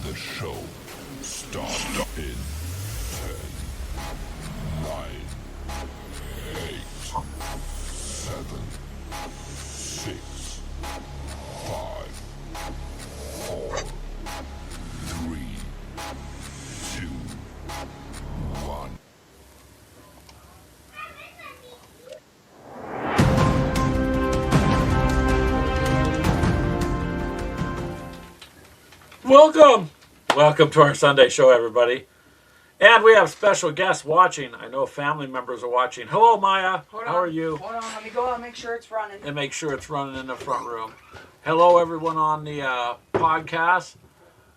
The show starts in 10, 9, 8, 7, 6, 5, 4, 3, 2, 1. Welcome to our Sunday show, everybody. And we have special guests watching. I know family members are watching. Hello, Maya. How are you? Hold on, let me go out and make sure it's running. And make sure it's running in the front room. Hello, everyone on the podcast.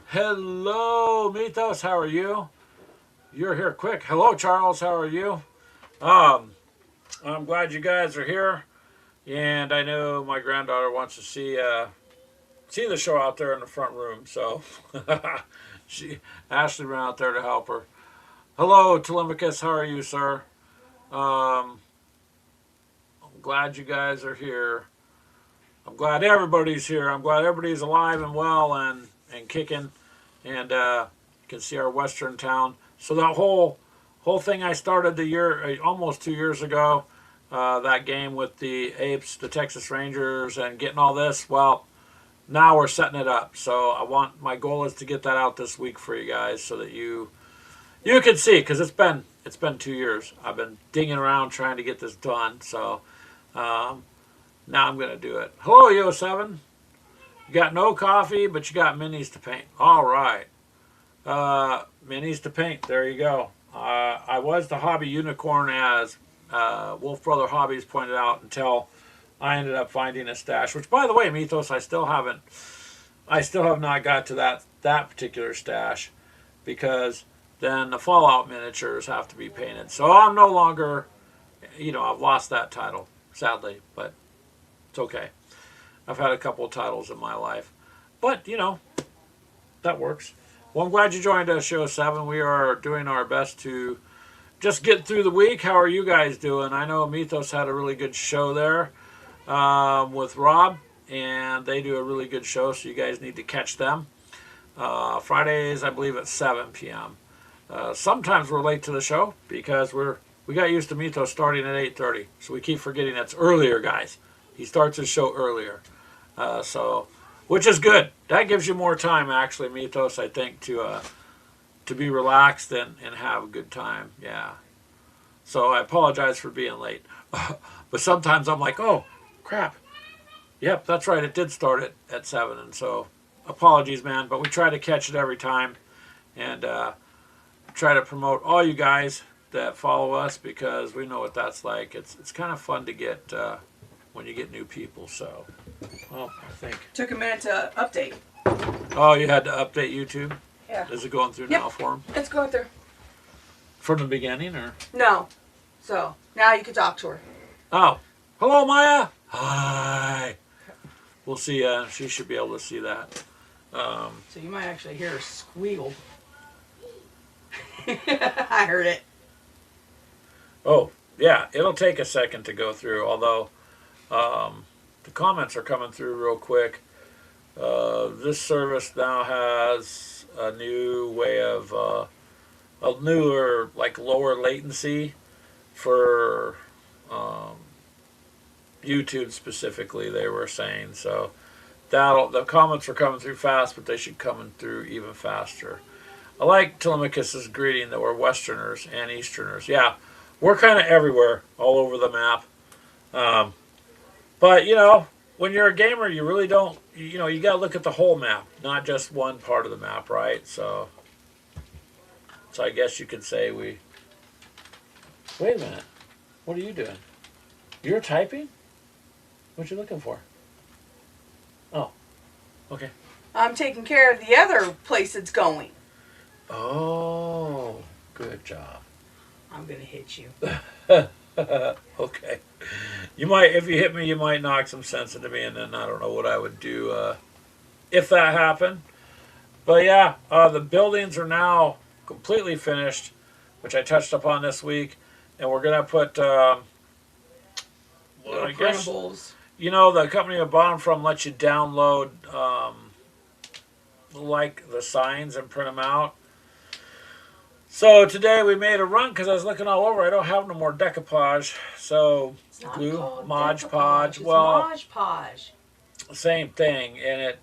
Hello, Mythos. How are you? You're here quick. Hello, Charles. How are you? I'm glad you guys are here. And I know my granddaughter wants to see the show out there in the front room, so Ashley ran out there to help her. Hello, Telemachus, how are you, sir? I'm glad you guys are here. I'm glad everybody's here. I'm glad everybody's alive and well and kicking, and you can see our western town. So that whole thing I started almost 2 years ago, that game with the Apes, the Texas Rangers, and getting all this, well, now we're setting it up. So my goal is to get that out this week for you guys so that you can see, because it's been 2 years. I've been digging around trying to get this done. So now I'm going to do it. Hello, Yo7. You got no coffee, but you got minis to paint. All right. Minis to paint. There you go. I was the hobby unicorn, as Wolf Brother Hobbies pointed out, until I ended up finding a stash, which, by the way, Mythos, I still have not got to that particular stash, because then the Fallout miniatures have to be painted. So I'm no longer, I've lost that title, sadly, but it's okay. I've had a couple of titles in my life, but, that works. Well, I'm glad you joined us, Show 7. We are doing our best to just get through the week. How are you guys doing? I know Mythos had a really good show there. With Rob, and they do a really good show, so you guys need to catch them. Fridays, I believe, at 7 p.m. Sometimes we're late to the show because we got used to Mythos starting at 8:30, so we keep forgetting that's earlier, guys. He starts his show earlier, which is good. That gives you more time, actually, Mythos, I think, to be relaxed and have a good time. Yeah. So I apologize for being late, but sometimes I'm like, oh, crap. Yep, that's right. It did start at 7, and so apologies, man. But we try to catch it every time, and try to promote all you guys that follow us, because we know what that's like. It's kind of fun to get when you get new people. So, well, I think Took a minute to update. Oh, you had to update YouTube? Yeah. Is it going through now for him? It's going through. From the beginning, or? No. So now you can talk to her. Oh, hello, Maya. Hi. We'll see. She should be able to see that. So you might actually hear her squeal. I heard it. Oh, yeah. It'll take a second to go through, although the comments are coming through real quick. This service now has a new way of, a newer, lower latency for YouTube specifically, they were saying. So the comments are coming through fast, but they should come through even faster. I like Telemachus's greeting that we're Westerners and Easterners. Yeah, we're kind of everywhere, all over the map. But, when you're a gamer, you really don't, you got to look at the whole map, not just one part of the map, right? So I guess you could say Wait a minute. What are you doing? You're typing? What you looking for? Oh, okay. I'm taking care of the other place it's going. Oh, good job. I'm going to hit you. Okay. If you hit me, you might knock some sense into me, and then I don't know what I would do if that happened. But yeah, the buildings are now completely finished, which I touched upon this week, and we're going to put, I guess, the company I bought them from lets you download like the signs and print them out. So today we made a run because I was looking all over. I don't have no more decoupage. So It's not glue, called Mod decoupage, Podge. it's Well, Mod Podge. same thing, and it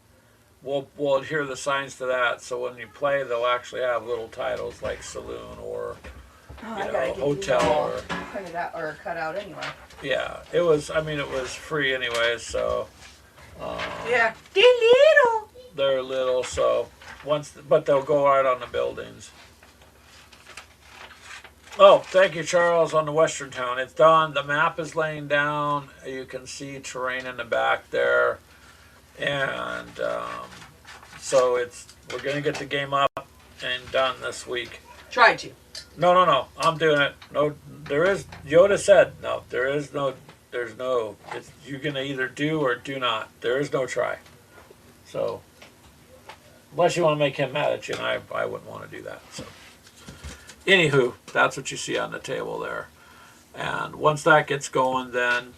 we'll adhere the signs to that. So when you play, they'll actually have little titles like saloon or I know, gotta get hotel these all or- printed out or cut out anyway. yeah. It was. I mean, it was free anyway. So Yeah, they're little. they're little. So but they'll go right on the buildings. Oh, thank you, Charles, on the Western Town. It's done. The map is laying down. You can see terrain in the back there. And so we're going to get the game up and done this week. Try to. No. I'm doing it. No, Yoda said, no, there's no, you're going to either do or do not. There is no try. So, unless you want to make him mad at you, and I wouldn't want to do that. So. Anywho, that's what you see on the table there. And once that gets going, then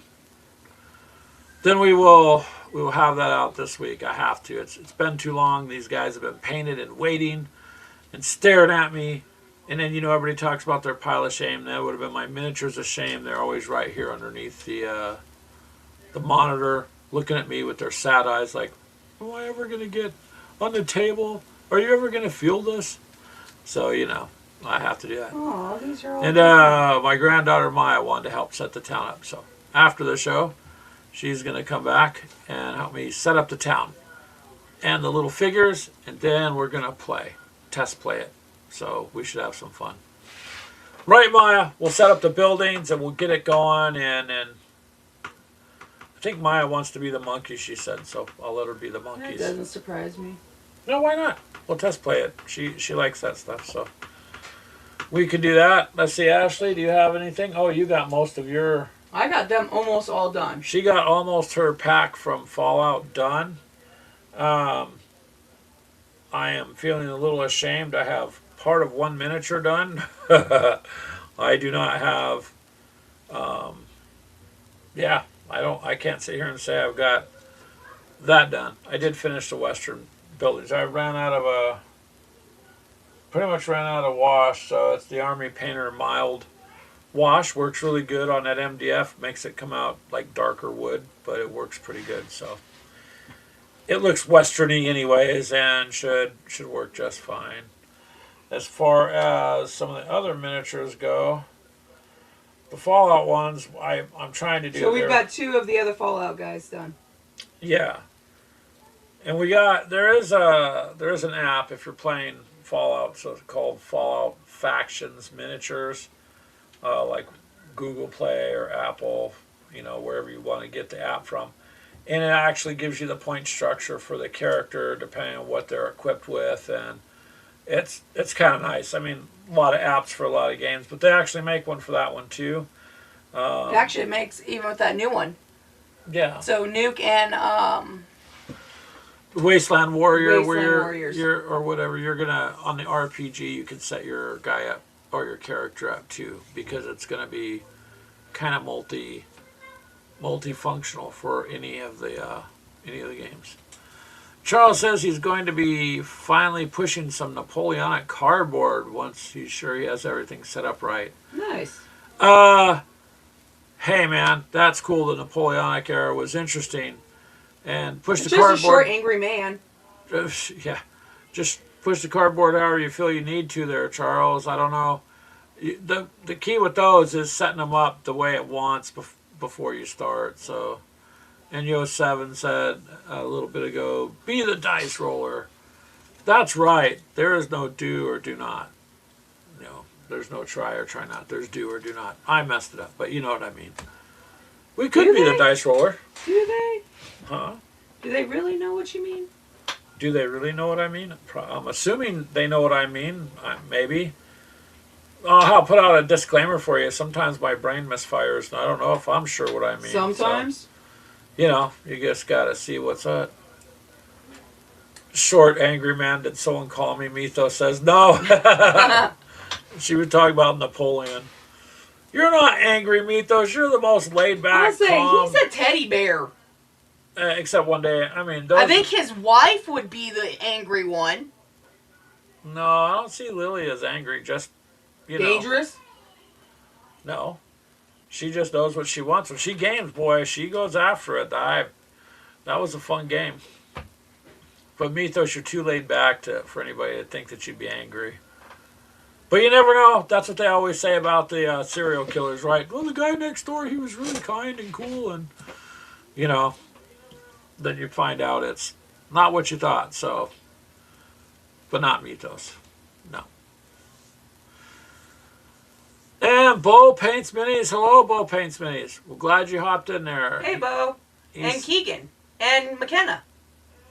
we will have that out this week. I have to. It's been too long. These guys have been painted and waiting and staring at me. And then, everybody talks about their pile of shame. That would have been my miniatures of shame. They're always right here underneath the monitor looking at me with their sad eyes like, am I ever going to get on the table? Are you ever going to feel this? So, I have to do that. Oh, these are all. And my granddaughter Maya wanted to help set the town up. So after the show, she's going to come back and help me set up the town and the little figures. And then we're going to test play it. So we should have some fun. Right, Maya? We'll set up the buildings and we'll get it going. And I think Maya wants to be the monkey, she said. So I'll let her be the That monkeys. doesn't surprise me. No, why not? We'll test play it. She likes that stuff, so we could do that. Let's see, Ashley, do you have anything? Oh, you got most of your... I got them almost all done. She got almost her pack from Fallout done. I am feeling a little ashamed. I have part of one miniature done. I do not have... I can't sit here and say I've got that done. I did finish the Western buildings. I pretty much ran out of wash, so it's the Army Painter Mild wash. Works really good on that MDF. Makes it come out like darker wood, but it works pretty good. So it looks westerny anyways, and should work just fine. As far as some of the other miniatures go, the Fallout ones, I'm trying to do. So we've got 2 of the other Fallout guys done. Yeah, and there is an app if you're playing Fallout, so it's called Fallout Factions Miniatures, like Google Play or Apple, wherever you want to get the app from. And it actually gives you the point structure for the character depending on what they're equipped with, and it's kind of nice. I mean, a lot of apps for a lot of games, but they actually make one for that one too. Actually, it makes even with that new one. Yeah. So Nuke and Wasteland Warrior, where Warriors. you're or whatever, you're gonna on the RPG you can set your guy up or your character up too, because it's gonna be kind of multifunctional for any of the games. Charles says he's going to be finally pushing some Napoleonic cardboard once he's sure he has everything set up right. nice. Hey man, that's cool. The Napoleonic era was interesting. And push It's the just cardboard. a short, angry man. Yeah, just push the cardboard however you feel you need to there, Charles. I don't know. The key with those is setting them up the way it wants before you start. So, and Yo7 said a little bit ago, be the dice roller. That's right. There is no do or do not. There's no try or try not. There's do or do not. I messed it up, but you know what I mean. We could be the dice roller. Do they? Huh? Do they really know what you mean? Do they really know what I mean? I'm assuming they know what I mean. Maybe. I'll put out a disclaimer for you. Sometimes my brain misfires, and I don't know if I'm sure what I mean. Sometimes. So, you just got to see what's up. Short, angry man. Did someone call me? Mythos says no. She was talking about Napoleon. You're not angry, Mythos. You're the most laid back. I'll say he's a teddy bear. Except one day. I mean, I think his wife would be the angry one. No, I don't see Lily as angry. Just, Dangerous? No. She just knows what she wants. When she games, boy, she goes after it. That was a fun game. But Mythos, you're too laid back for anybody to think that you'd be angry. But you never know. That's what they always say about the serial killers, right? Well, the guy next door, he was really kind and cool. And, then you find out it's not what you thought. So, but not Mythos. No. And Bo Paints Minis. Hello, Bo Paints Minis. We're glad you hopped in there. Hey, Bo. And Keegan. And McKenna.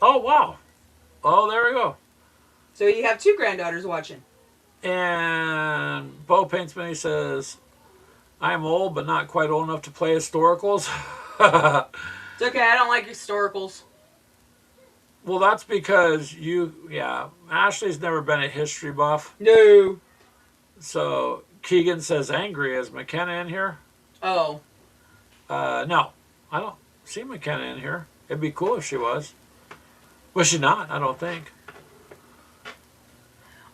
Oh, wow. Oh, there we go. So you have 2 granddaughters watching. And Bo Paints Mini says, I'm old, but not quite old enough to play historicals. It's okay, I don't like historicals. Well, that's because Ashley's never been a history buff. No. So Keegan says angry. Is McKenna in here? Oh. No, I don't see McKenna in here. It'd be cool if she was. Was she not? I don't think.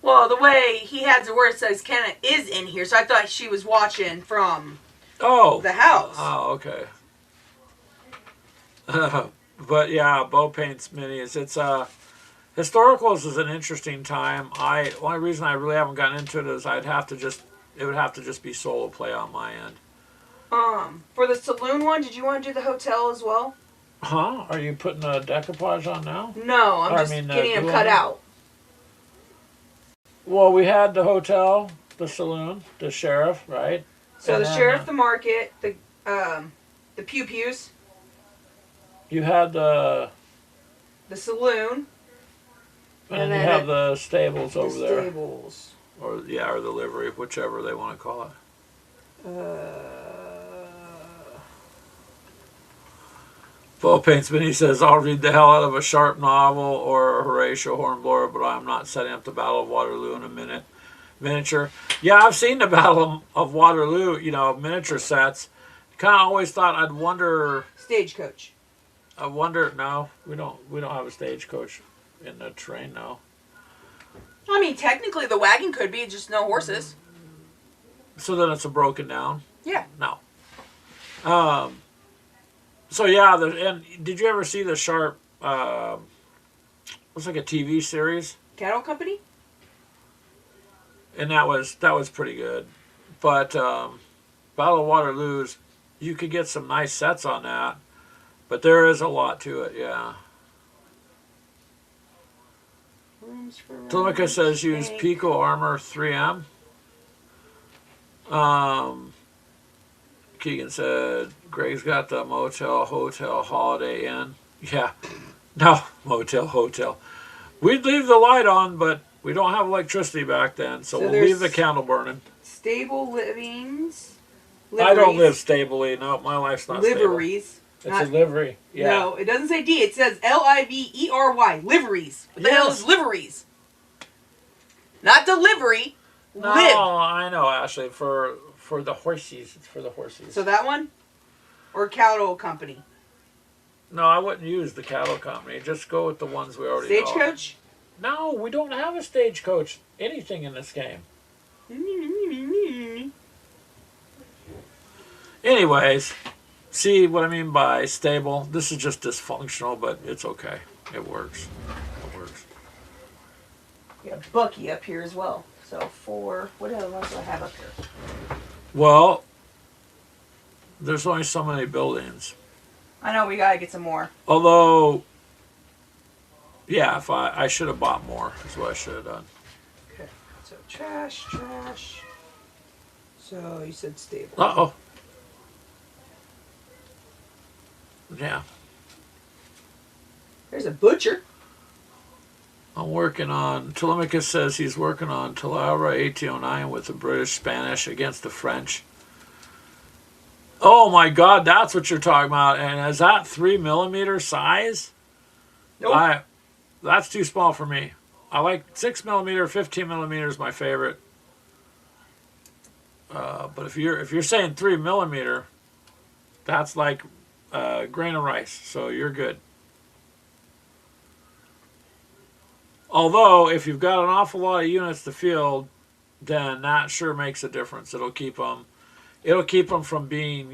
Well, the way he has the word says Kenna is in here, so I thought she was watching from the house. Oh, okay. But yeah, Bo Paints Minis. It's historicals is an interesting time. Only reason I really haven't gotten into it is it would have to just be solo play on my end. For the saloon one, did you want to do the hotel as well? Huh? Are you putting a decoupage on now? No, I'm just getting them cut out. Well, we had the hotel, the saloon, the sheriff, right? So the sheriff, the market, the pew pews. You had the saloon. And you have the stables over there. Stables. Or the livery, whichever they want to call it. Bo Paintsman, he says, I'll read the hell out of a Sharp novel or a Horatio Hornblower, but I'm not setting up the Battle of Waterloo in a miniature. Yeah, I've seen the Battle of Waterloo, miniature sets. Kind of always thought I'd wonder. Stagecoach. No, we don't have a stagecoach in the train now. I mean, technically the wagon could be, just no horses. So then it's a broken down? Yeah. No. So yeah, and did you ever see the Sharp, looks like a TV series? Cattle Company? And that was pretty good. But Battle of Waterloo's, you could get some nice sets on that. But there is a lot to it, yeah. Telemica says use Pico Armor 3M. Keegan said Greg's got the Motel, Hotel, Holiday Inn. Yeah. No, Motel, Hotel. We'd leave the light on, but we don't have electricity back then, so we'll leave the candle burning. Stable livings. I don't live stably. No, my life's not liveries. Stable. It's a livery. Yeah. No, it doesn't say D. It says Livery. Liveries. What the hell is liveries? Not delivery. No, I know, Ashley. For the horses. It's for the horses. So that one? Or Cattle Company? No, I wouldn't use the Cattle Company. Just go with the ones we already know. Stagecoach? No, we don't have a stagecoach. Anything in this game. Anyways, see what I mean by stable? This is just dysfunctional, but it's okay. It works. It works. We have Bucky up here as well. So 4. What other ones do I have up here? Well, there's only so many buildings. I know, we gotta get some more. Although, yeah, if I should have bought more, is what I should have done. Okay, so trash. So you said stable. Uh-oh. Yeah. There's a butcher. I'm working on, Telemachus says he's working on Talaura 1809 with the British Spanish against the French. Oh my God, that's what you're talking about. And is that 3mm size? Nope. That's too small for me. I like 6mm, 15mm is my favorite. But if you're saying 3mm, that's like grain of rice, so you're good. Although, if you've got an awful lot of units to field, then that sure makes a difference. It'll keep them from being,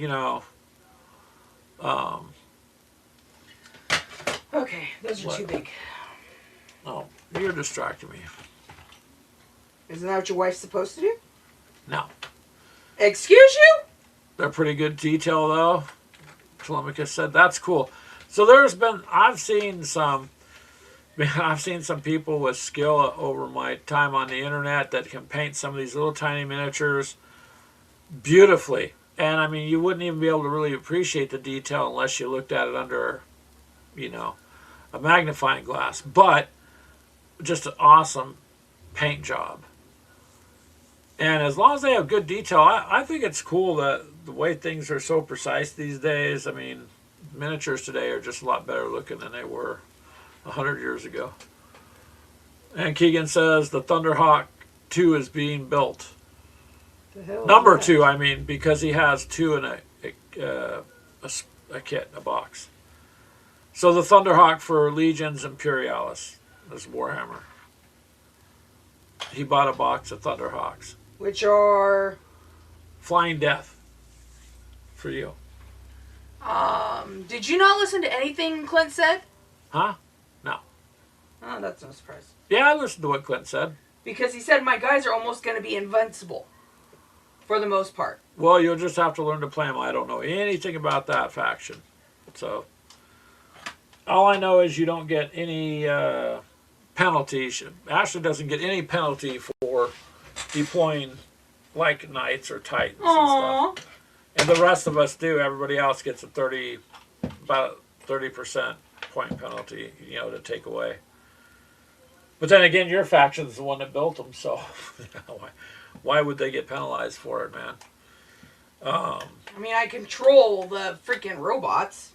Okay, those are What? too big. oh, you're distracting me. Isn't that what your wife's supposed to do? No. Excuse you? They're pretty good detail, though. Telemachus said, that's cool. So I've seen some people with skill over my time on the internet that can paint some of these little tiny miniatures beautifully. And I mean, you wouldn't even be able to really appreciate the detail unless you looked at it under, a magnifying glass. But just an awesome paint job. And as long as they have good detail, I think it's cool that the way things are so precise these days. I mean, miniatures today are just a lot better looking than they were 100 years ago. And Keegan says the Thunderhawk 2 is being built. The hell is Number that? 2, I mean, because he has 2 in a kit, a box. So the Thunderhawk for Legions Imperialis is Warhammer. He bought a box of Thunderhawks. Which are Flying Death for you. did you not listen to anything Clint said? Huh? No. Oh, that's no surprise. Yeah, I listened to what Clint said. Because he said my guys are almost going to be invincible. For the most part. Well, you'll just have to learn to play them. I don't know anything about that faction. So, all I know is you don't get any penalty. Ashley doesn't get any penalty for deploying like Knights or Titans Aww. and stuff. And the rest of us do. Everybody else gets about 30% point penalty, to take away. But then again, your faction's the one that built them, so why would they get penalized for it, man? I mean, I control the freaking robots.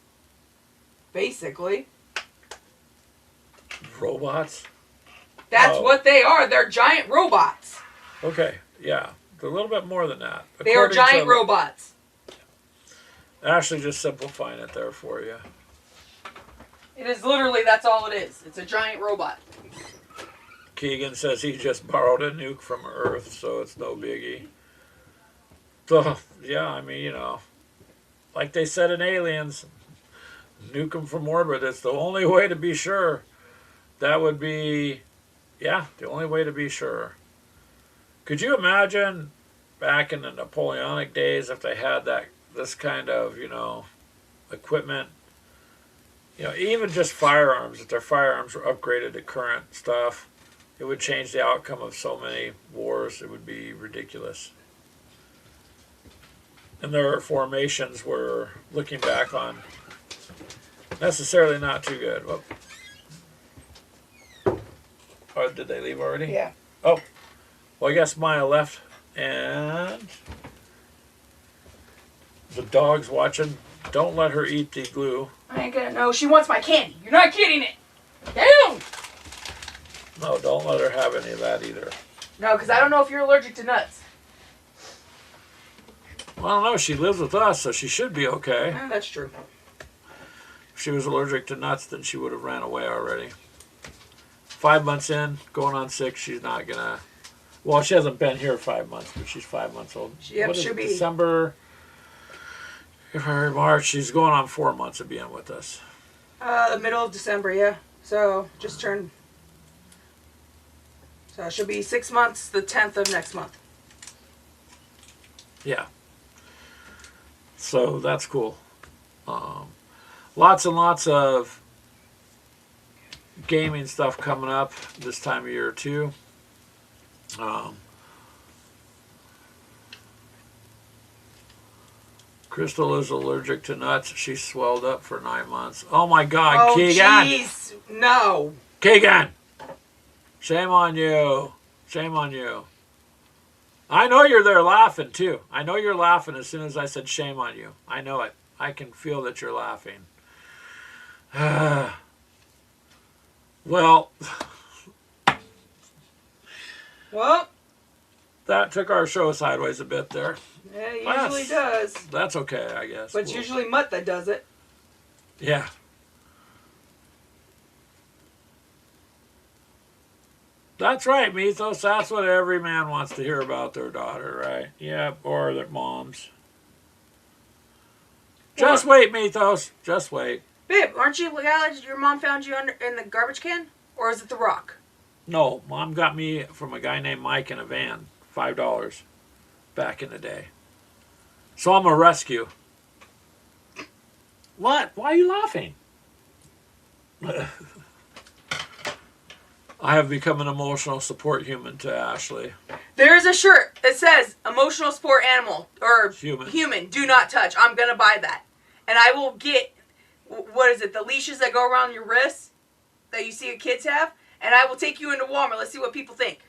Basically. Robots? That's Oh. what they are. They're giant robots. Okay, yeah. They're a little bit more than that. They are According giant to- robots. Ashley just simplifying it there for you. It is literally, that's all it is. It's a giant robot. Keegan says he just borrowed a nuke from Earth, so it's no biggie. So, yeah, I mean, like they said in Aliens, nuke them from orbit. It's the only way to be sure. That would be, the only way to be sure. Could you imagine back in the Napoleonic days if they had this kind of, equipment? Even just firearms, if their firearms were upgraded to current stuff, it would change the outcome of so many wars. It would be ridiculous. And their formations were, looking back on, necessarily not too good. Well, or did they leave already? Yeah. Oh, well, I guess Maya left, and the dog's watching. Don't let her eat the glue. I ain't gonna know. She wants my candy. You're not getting it. Damn! No, don't let her have any of that either. No, because I don't know if you're allergic to nuts. Well, I don't know. She lives with us, so she should be okay. Yeah, that's true. If she was allergic to nuts, then she would have ran away already. 5 months in, going on 6, she's not gonna. Well, she hasn't been here 5 months, but she's 5 months old. Yep, What is she'll it, be. December, February, March. She's going on 4 months of being with us. The middle of December, yeah. So, just turned. So, she'll be 6 months the 10th of next month. Yeah. So that's cool. Lots and lots of gaming stuff coming up this time of year too. Crystal is allergic to nuts. She swelled up for 9 months. Oh my God, Oh, Keegan! jeez. No. Keegan! Shame on you. Shame on you. I know you're there laughing too. I know you're laughing as soon as I said shame on you. I know it. I can feel that you're laughing. Well, Well, that took our show sideways a bit there. yeah, it usually does. That's okay, I guess. But it's usually Mutt that does it. Yeah. That's right, Mythos. That's what every man wants to hear about their daughter, right? Yep, or their moms. Just wait, Mythos. Just wait. Babe, aren't you glad your mom found you in the garbage can? Or is it the rock? No, Mom got me from a guy named Mike in a van, $5 back in the day. So I'm a rescue. What? Why are you laughing? I have become an emotional support human to Ashley. There's a shirt that says emotional support animal or Human. do not touch. I'm going to buy that. And I will get, what is it, the leashes that go around your wrists that you see kids have. And I will take you into Walmart. Let's see what people think.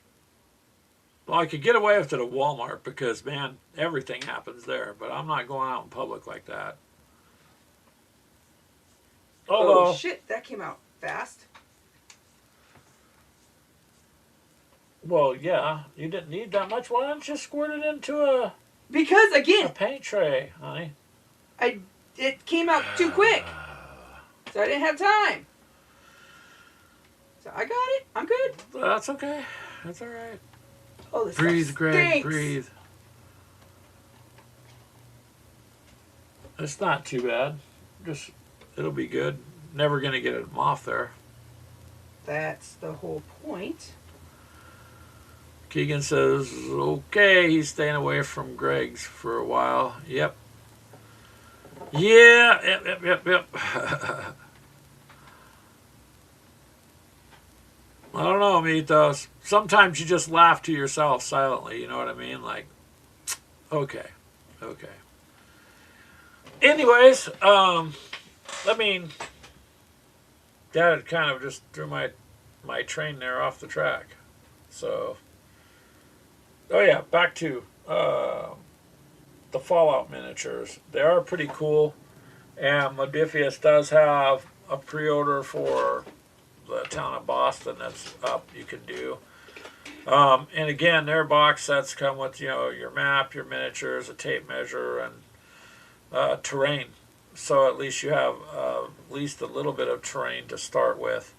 Well, I could get away with it at Walmart because, man, everything happens there. But I'm not going out in public like that. Oh, shit. That came out fast. Well, yeah, you didn't need that much. Why don't you squirt it into a Because, again, paint tray, honey? it came out too quick. So I didn't have time. So I got it. I'm good. That's okay. That's all right. Oh, this Breathe, stuff Greg, stinks. breathe. It's not too bad. Just, it'll be good. Never going to get it off there. That's the whole point. Keegan says, okay, he's staying away from Greg's for a while. Yep. Yeah, yep. I don't know, Mythos. Sometimes you just laugh to yourself silently, you know what I mean? Like, okay. Anyways, Dad kind of just threw my train there off the track. So, oh yeah, back to the Fallout miniatures. They are pretty cool, and Modifius does have a pre-order for the town of Boston that's up. You can do, and again, their box sets come with your map, your miniatures, a tape measure, and terrain. So at least you have at least a little bit of terrain to start with,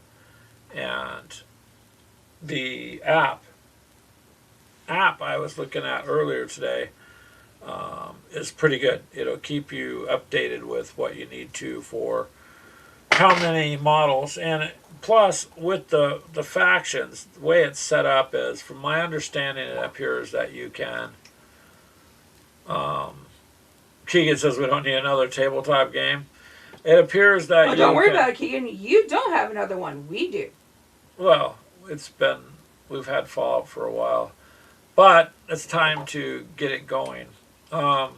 and the app I was looking at earlier today is pretty good. It'll keep you updated with what you need to for how many models, and plus with the factions, the way it's set up is, from my understanding, it appears that you can Keegan says we don't need another tabletop game. It appears that don't worry about it, Keegan. You don't have another one. We do. Well, we've had Fallout for a while, but it's time to get it going. What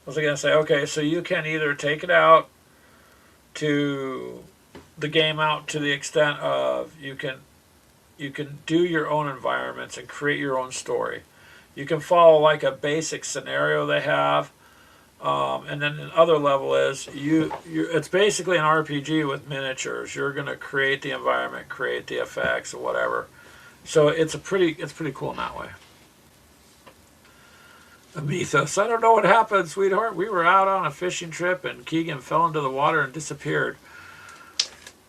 was I going to say? Okay, so you can either take it out to the game out to the extent of you can do your own environments and create your own story. You can follow like a basic scenario they have, and then the other level is it's basically an RPG with miniatures. You're going to create the environment, create the effects, or whatever. So it's pretty cool in that way. Mythos, I don't know what happened, sweetheart. We were out on a fishing trip and Keegan fell into the water and disappeared.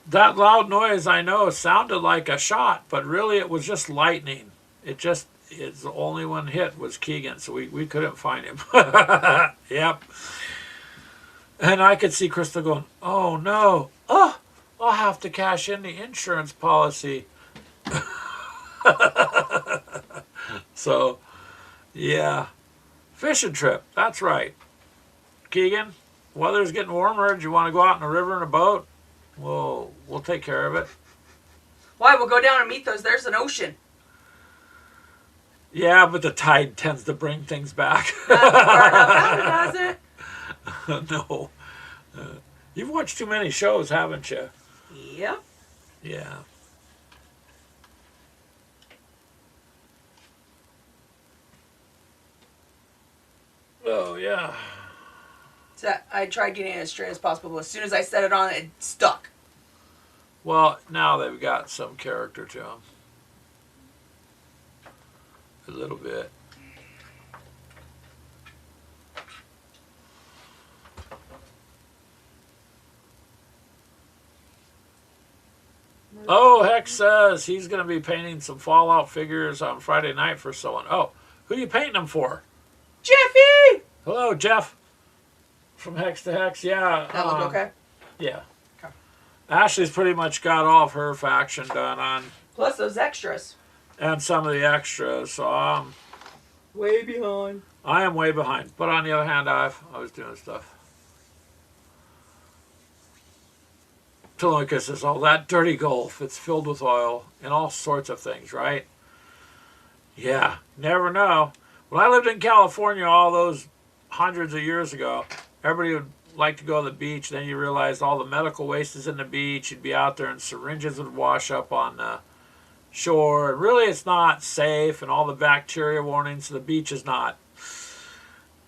That loud noise, I know, sounded like a shot, but really it was just lightning. It's the only one hit was Keegan, so we couldn't find him. Yep. And I could see Crystal going, oh no, I'll have to cash in the insurance policy. So, yeah. Fishing trip, that's right. Keegan, weather's getting warmer. Do you want to go out in the river in a boat? We'll take care of it. Why? We'll go down and meet those. There's an ocean. Yeah, but the tide tends to bring things back. Not far enough out, it doesn't. No. You've watched too many shows, haven't you? Yep. Yeah. Oh, yeah. So I tried getting it as straight as possible, but as soon as I set it on, it stuck. Well, now they've got some character to them. A little bit. Oh, Hex says he's going to be painting some Fallout figures on Friday night for someone. Oh, who are you painting them for? Jeffy! Hello, Jeff. From Hex to Hex. Yeah. That look okay? Yeah. Okay. Ashley's pretty much got all of her faction done on, Plus those extras. and some of the extras. So Way behind. I am way behind. But on the other hand, I was doing stuff. Telemachus says, oh, that dirty Gulf, it's filled with oil and all sorts of things, right? Yeah, never know. When I lived in California all those hundreds of years ago, everybody would like to go to the beach. Then you realized all the medical waste is in the beach. You'd be out there and syringes would wash up on the shore. And really, it's not safe, and all the bacteria warnings. The beach is not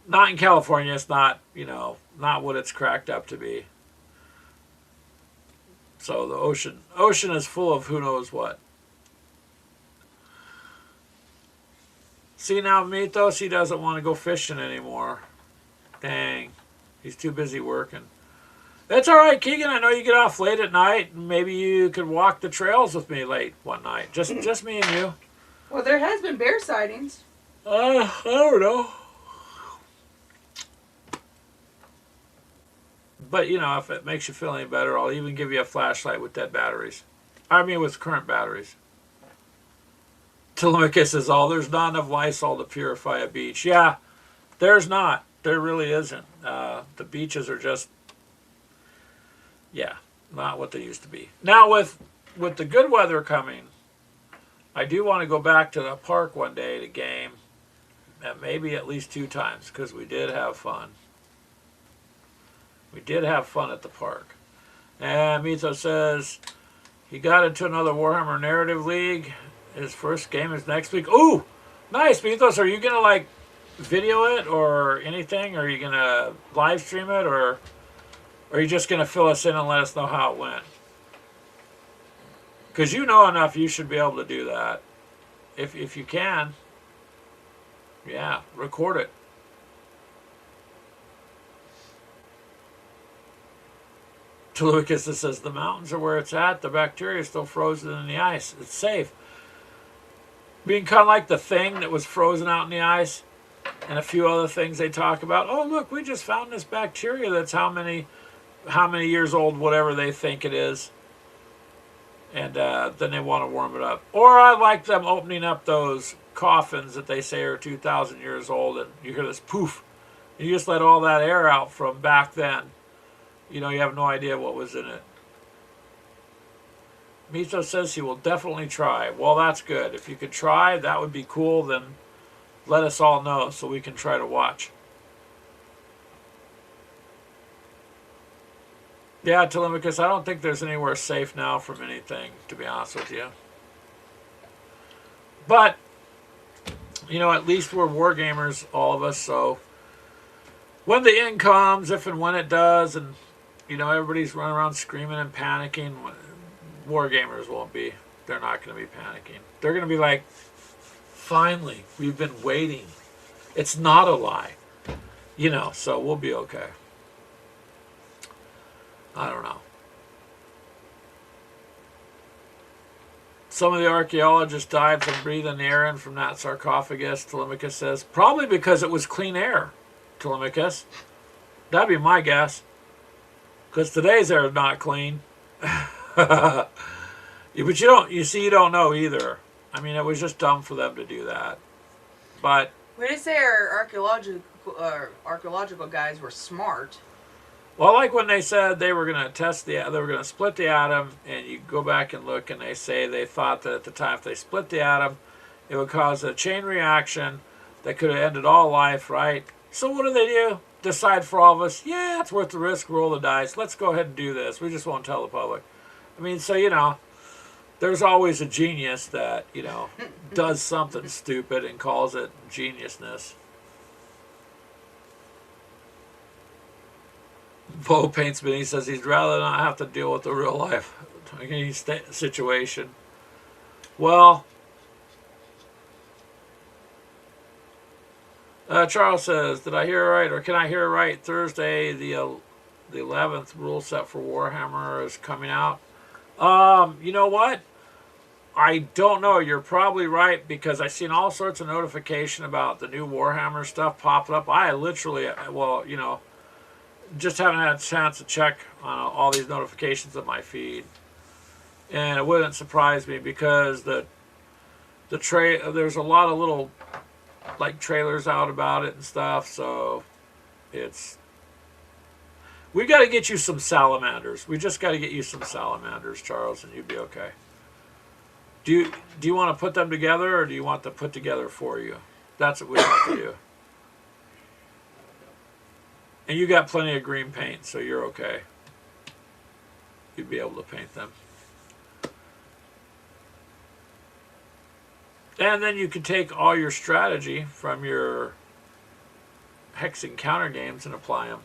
in California. It's not, not what it's cracked up to be. So the ocean is full of who knows what. See now, Mythos, he doesn't want to go fishing anymore. Dang, he's too busy working. That's all right, Keegan. I know you get off late at night. Maybe you could walk the trails with me late one night. Just me and you. Well, there has been bear sightings. I don't know. But, if it makes you feel any better, I'll even give you a flashlight with dead batteries. I mean, with current batteries. Telemachus says, oh, there's not enough Lysol to purify a beach. Yeah, there's not. There really isn't. The beaches are just, not what they used to be. Now, with the good weather coming, I do want to go back to the park one day to game. And maybe at least 2 times, because we did have fun. We did have fun at the park. And Mito says he got into another Warhammer Narrative League. His first game is next week. Ooh, nice, Mythos. Are you going to, video it or anything? Are you going to live stream it? Or are you just going to fill us in and let us know how it went? Because you know enough, you should be able to do that. If you can, record it. Telucas says, the mountains are where it's at. The bacteria is still frozen in the ice. It's safe. Being kind of like the Thing that was frozen out in the ice and a few other things they talk about. Oh, look, we just found this bacteria that's how many years old, whatever they think it is. And then they want to warm it up. Or I like them opening up those coffins that they say are 2,000 years old, and you hear this poof. And you just let all that air out from back then. You have no idea what was in it. Mito says he will definitely try. Well, that's good. If you could try, that would be cool. Then let us all know so we can try to watch. Yeah, Telemachus, I don't think there's anywhere safe now from anything, to be honest with you. But, at least we're war gamers, all of us, so when the end comes, if and when it does, and everybody's running around screaming and panicking, war gamers won't be. They're not going to be panicking. They're going to be like, finally, we've been waiting. It's not a lie. So we'll be okay. I don't know. Some of the archaeologists died from breathing air in from that sarcophagus, Telemachus says. Probably because it was clean air, Telemachus. That'd be my guess. Because today's air is not clean. But you don't know either. I mean, it was just dumb for them to do that. But We didn't say our archaeological guys were smart. well, like when they said they were going to they were going to split the atom, and you go back and look, and they say they thought that at the time, if they split the atom, it would cause a chain reaction that could have ended all life, right? So what do? Decide for all of us, yeah, it's worth the risk, roll the dice. Let's go ahead and do this. We just won't tell the public. I mean, so, there's always a genius that, does something stupid and calls it geniusness. Bo Paintsman, he says he'd rather not have to deal with the real life situation. Well, Charles says, did I hear it right, or can I hear it right? Thursday, the 11th rule set for Warhammer is coming out. You know what? I don't know. You're probably right because I've seen all sorts of notification about the new Warhammer stuff popping up. I literally, well, just haven't had a chance to check on all these notifications on my feed, and it wouldn't surprise me because there's a lot of little like trailers out about it and stuff. So we got to get you some salamanders. We just got to get you some salamanders, Charles, and you'd be okay. Do you want to put them together, or do you want them put together for you? That's what we have to do. And you got plenty of green paint, so you're okay. You'd be able to paint them. And then you can take all your strategy from your hex encounter games and apply them.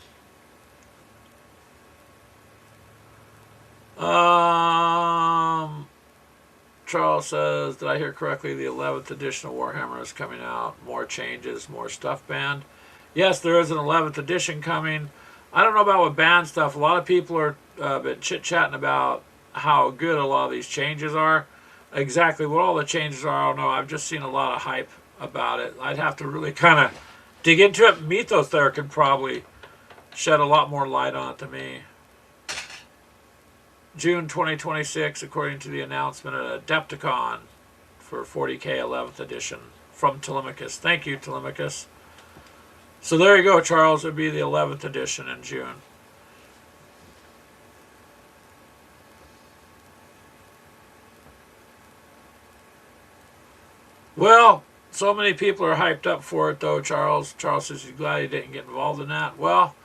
Charles says, did I hear correctly? The 11th edition of Warhammer is coming out. More changes, more stuff banned. Yes, there is an 11th edition coming. I don't know about with banned stuff. A lot of people are been chit-chatting about how good a lot of these changes are. Exactly what all the changes are, I don't know. I've just seen a lot of hype about it. I'd have to really kind of dig into it. Mythos there could probably shed a lot more light on it than me. June 2026, according to the announcement at Adepticon for 40K 11th edition from Telemachus. Thank you, Telemachus. So there you go, Charles. It would be the 11th edition in June. Well, so many people are hyped up for it, though, Charles. Charles says he's glad he didn't get involved in that. Well,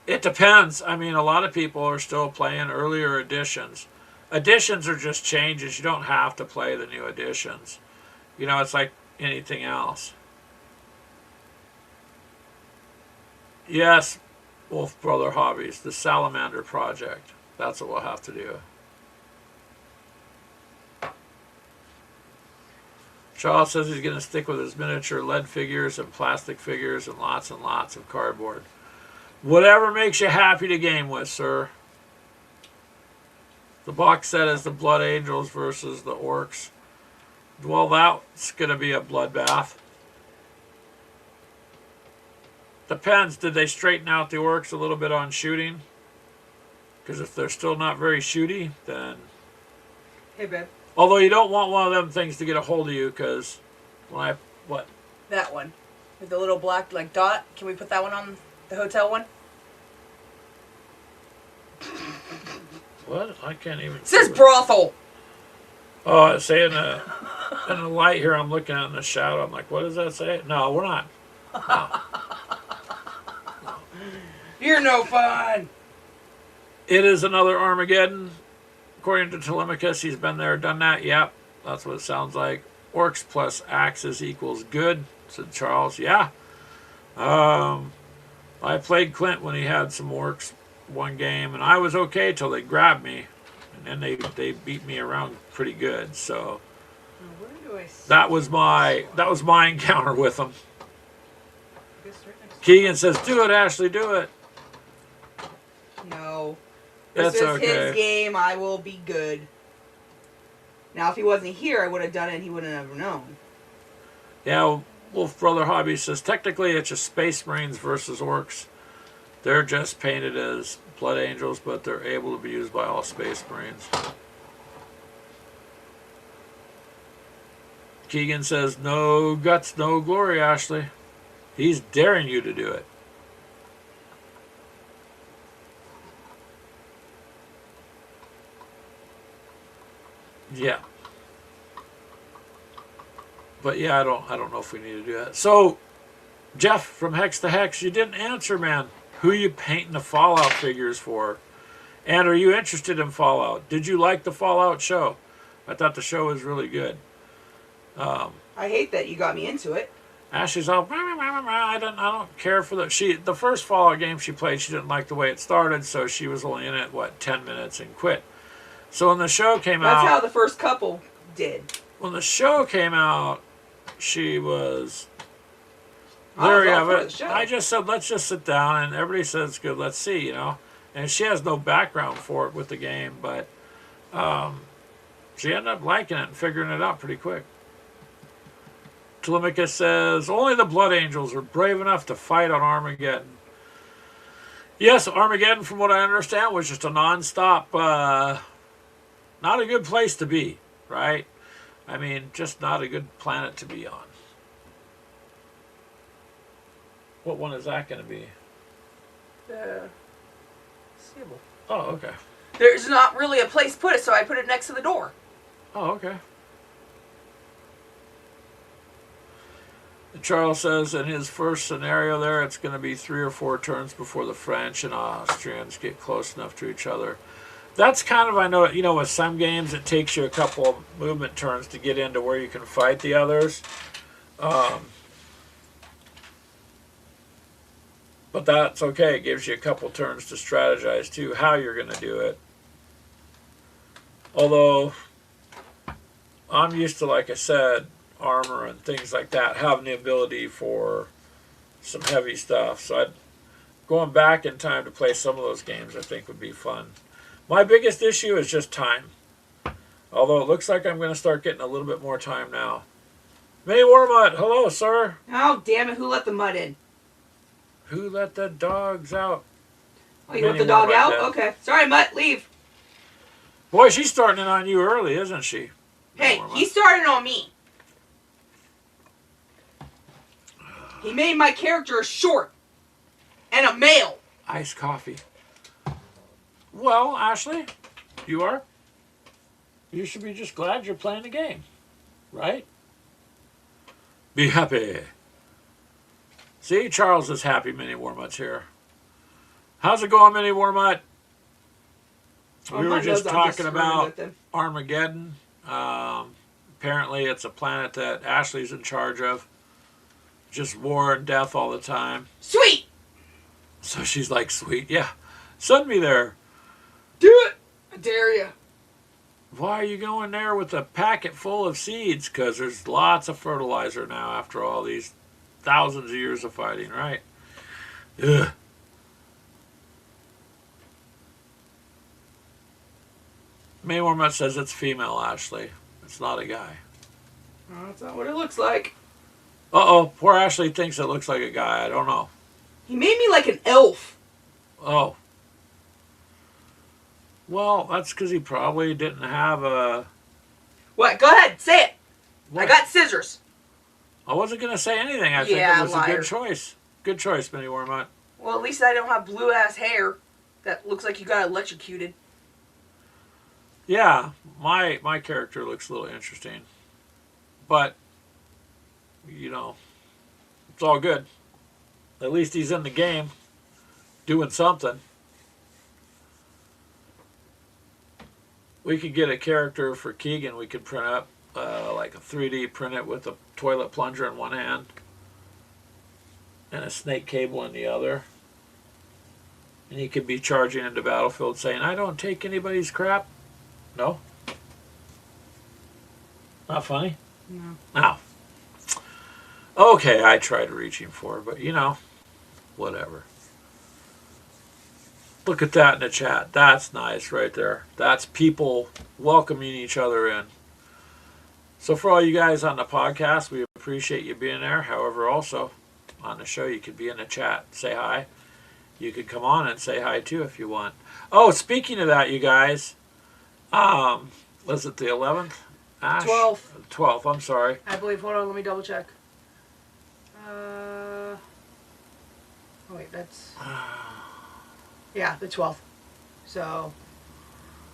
it depends. I mean, a lot of people are still playing earlier editions. Editions are just changes. You don't have to play the new editions. It's like anything else. Yes, Wolf Brother Hobbies, the Salamander Project. That's what we'll have to do. Charles says he's going to stick with his miniature lead figures and plastic figures and lots of cardboard. Whatever makes you happy to game with, sir. The box set is the Blood Angels versus the Orcs. Well, that's going to be a bloodbath. Depends. Did they straighten out the Orcs a little bit on shooting? Because if they're still not very shooty, then... Hey, babe. Although you don't want one of them things to get a hold of you, because what? That one. With the little black, dot. Can we put that one on the hotel one? What? I can't even... It says brothel. Oh, it's saying in the light here, I'm looking at in the shadow. I'm like, what does that say? No, we're not. No. You're no fun. It is another Armageddon. According to Telemachus, he's been there, done that. Yep, that's what it sounds like. Orcs plus axes equals good, said Charles. Yeah. I played Clint when he had some orcs one game, and I was okay till they grabbed me. And then they beat me around pretty good. So that was my encounter with them. Keegan says, do it, Ashley, do it. No. That's this is okay. his game. I will be good. Now, if he wasn't here, I would have done it and he wouldn't have known. Yeah, Wolf Brother Hobby says, technically it's just Space Marines versus Orcs. They're just painted as Blood Angels, but they're able to be used by all Space Marines. Keegan says, no guts, no glory, Ashley. He's daring you to do it. Yeah. But yeah, I don't know if we need to do that. So, Jeff from Hex to Hex, you didn't answer, man. Who are you painting the Fallout figures for? And are you interested in Fallout? Did you like the Fallout show? I thought the show was really good. I hate that you got me into it. Ashley's all, I don't care for the first Fallout game she played, she didn't like the way it started, so she was only in it, 10 minutes and quit. So when the show came out... That's how the first couple did. When the show came out, she was... There you have it. I just said, let's just sit down, and everybody said it's good, let's see, And she has no background for it with the game, but She ended up liking it and figuring it out pretty quick. Telemachus says, only the Blood Angels were brave enough to fight on Armageddon. Yes, Armageddon, from what I understand, was just a non-stop, not a good place to be, right? I mean, just not a good planet to be on. What one is that going to be? Stable. Oh, okay. There's not really a place to put it, so I put it next to the door. Oh, okay. Charles says in his first scenario there, it's going to be 3 or 4 turns before the French and Austrians get close enough to each other. That's kind of, I know, you know, with some games it takes you a couple of movement turns to get into where you can fight the others. But that's okay. It gives you a couple turns to strategize too, how you're going to do it. Although, I'm used to, like I said, armor and things like that, having the ability for some heavy stuff. So going back in time to play some of those games I think would be fun. My biggest issue is just time. Although it looks like I'm going to start getting a little bit more time now. May Warmut, hello, sir. Oh, damn it. Who let the mud in? Who let the dogs out? Oh, you let the dog out? Okay. Sorry, Mutt. Leave. Boy, she's starting it on you early, isn't she? Hey, he started on me. He made my character short and a male. Iced coffee. Well, Ashley, you are? You should be just glad you're playing the game, right? Be happy. See, Charles is happy Mini Warmut's here. How's it going, Mini Warmut? We were just talking about Armageddon. Apparently it's a planet that Ashley's in charge of. Just war and death all the time. Sweet! So she's like, sweet, yeah. Send me there. Do it! I dare you. Why are you going there with a packet full of seeds? Because there's lots of fertilizer now after all these thousands of years of fighting, right? Ugh. Maywarmut says it's female, Ashley. It's not a guy. Oh, that's not what it looks like. Uh-oh, poor Ashley thinks it looks like a guy. I don't know. He made me like an elf. Oh. Well, that's because he probably didn't have a... What? Go ahead, say it. What? I got scissors. I wasn't going to say anything. I think it was a good choice. Good choice, Minnie Warmut. Well, at least I don't have blue-ass hair that looks like you got electrocuted. Yeah, my character looks a little interesting. But, you know, it's all good. At least he's in the game, doing something. We could get a character for Keegan. We could print up, like a 3D print it with a toilet plunger in one hand and a snake cable in the other. And he could be charging into Battlefield saying, I don't take anybody's crap. No? Not funny? No. No. Okay, I tried reaching for it, but you know, whatever. Look at that in the chat. That's nice right there. That's people welcoming each other in. So for all you guys on the podcast, we appreciate you being there. However, also on the show, you could be in the chat. Say hi. You could come on and say hi too if you want. Oh, speaking of that, you guys, was it the 11th? Ash? 12th. 12th, I'm sorry. I believe. Hold on, let me double check. Oh wait, that's... Yeah, the 12th. So,